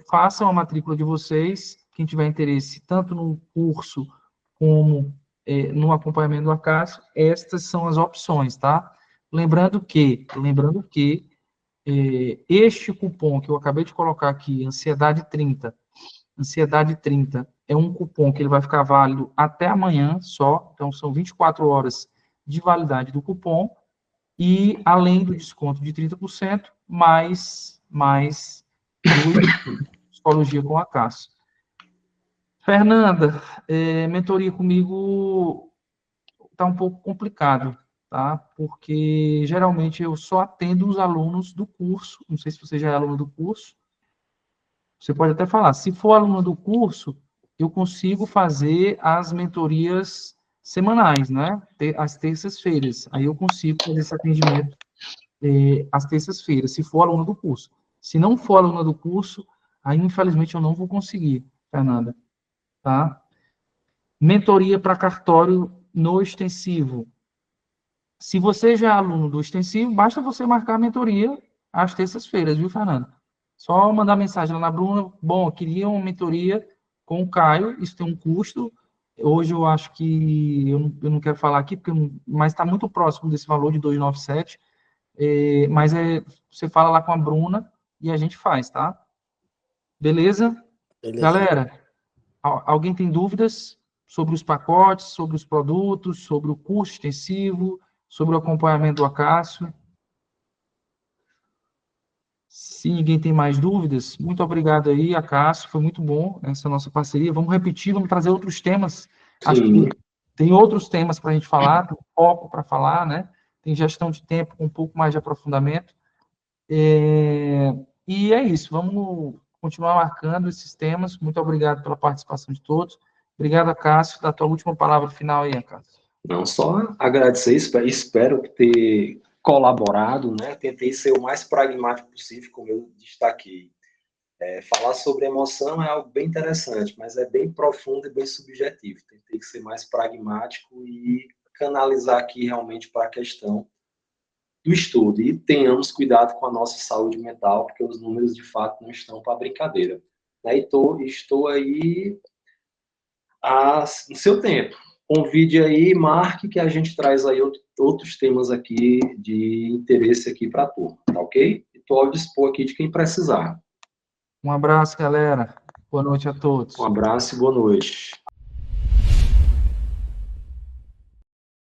Façam a matrícula de vocês, quem tiver interesse, tanto no curso como no acompanhamento do Acácio, estas são as opções, tá? Lembrando que este cupom que eu acabei de colocar aqui, Ansiedade 30, é um cupom que ele vai ficar válido até amanhã só, então são 24 horas de validade do cupom, e além do desconto de 30%, mais 2 psicologia com a Acácio. Fernanda, mentoria comigo está um pouco complicado, tá? Porque geralmente eu só atendo os alunos do curso, não sei se você já é aluno do curso, você pode até falar, se for aluno do curso, eu consigo fazer as mentorias semanais, né? Às terças-feiras. Aí eu consigo fazer esse atendimento às terças-feiras, se for aluno do curso. Se não for aluno do curso, aí infelizmente eu não vou conseguir, Fernanda, tá? Mentoria para cartório no extensivo. Se você já é aluno do extensivo, basta você marcar a mentoria às terças-feiras, viu, Fernanda? Só mandar mensagem lá na Bruna, bom, eu queria uma mentoria com o Caio, isso tem um custo, hoje eu acho que, eu não quero falar aqui, mas está muito próximo desse valor de 297, mas você fala lá com a Bruna e a gente faz, tá? Beleza? Galera, alguém tem dúvidas sobre os pacotes, sobre os produtos, sobre o curso extensivo, sobre o acompanhamento do Acácio? Se ninguém tem mais dúvidas, muito obrigado aí, Acácio, foi muito bom essa nossa parceria. Vamos repetir, vamos trazer outros temas. Acho que tem outros temas para a gente falar, tem foco para falar, né? Tem gestão de tempo com um pouco mais de aprofundamento. E é isso, vamos continuar marcando esses temas. Muito obrigado pela participação de todos. Obrigado, Acácio. Da tua última palavra final aí, Acácio. Não, só agradecer, espero ter colaborado, né? Tentei ser o mais pragmático possível, como eu destaquei. Falar sobre emoção é algo bem interessante, mas é bem profundo e bem subjetivo. Tentei ser mais pragmático e canalizar aqui realmente para a questão do estudo. E tenhamos cuidado com a nossa saúde mental, porque os números, de fato, não estão para brincadeira. Estou aí no seu tempo. Convide aí, marque, que a gente traz aí outros temas aqui de interesse aqui para a turma, tá ok? Estou ao dispor aqui de quem precisar. Um abraço, galera. Boa noite a todos. Um abraço e boa noite.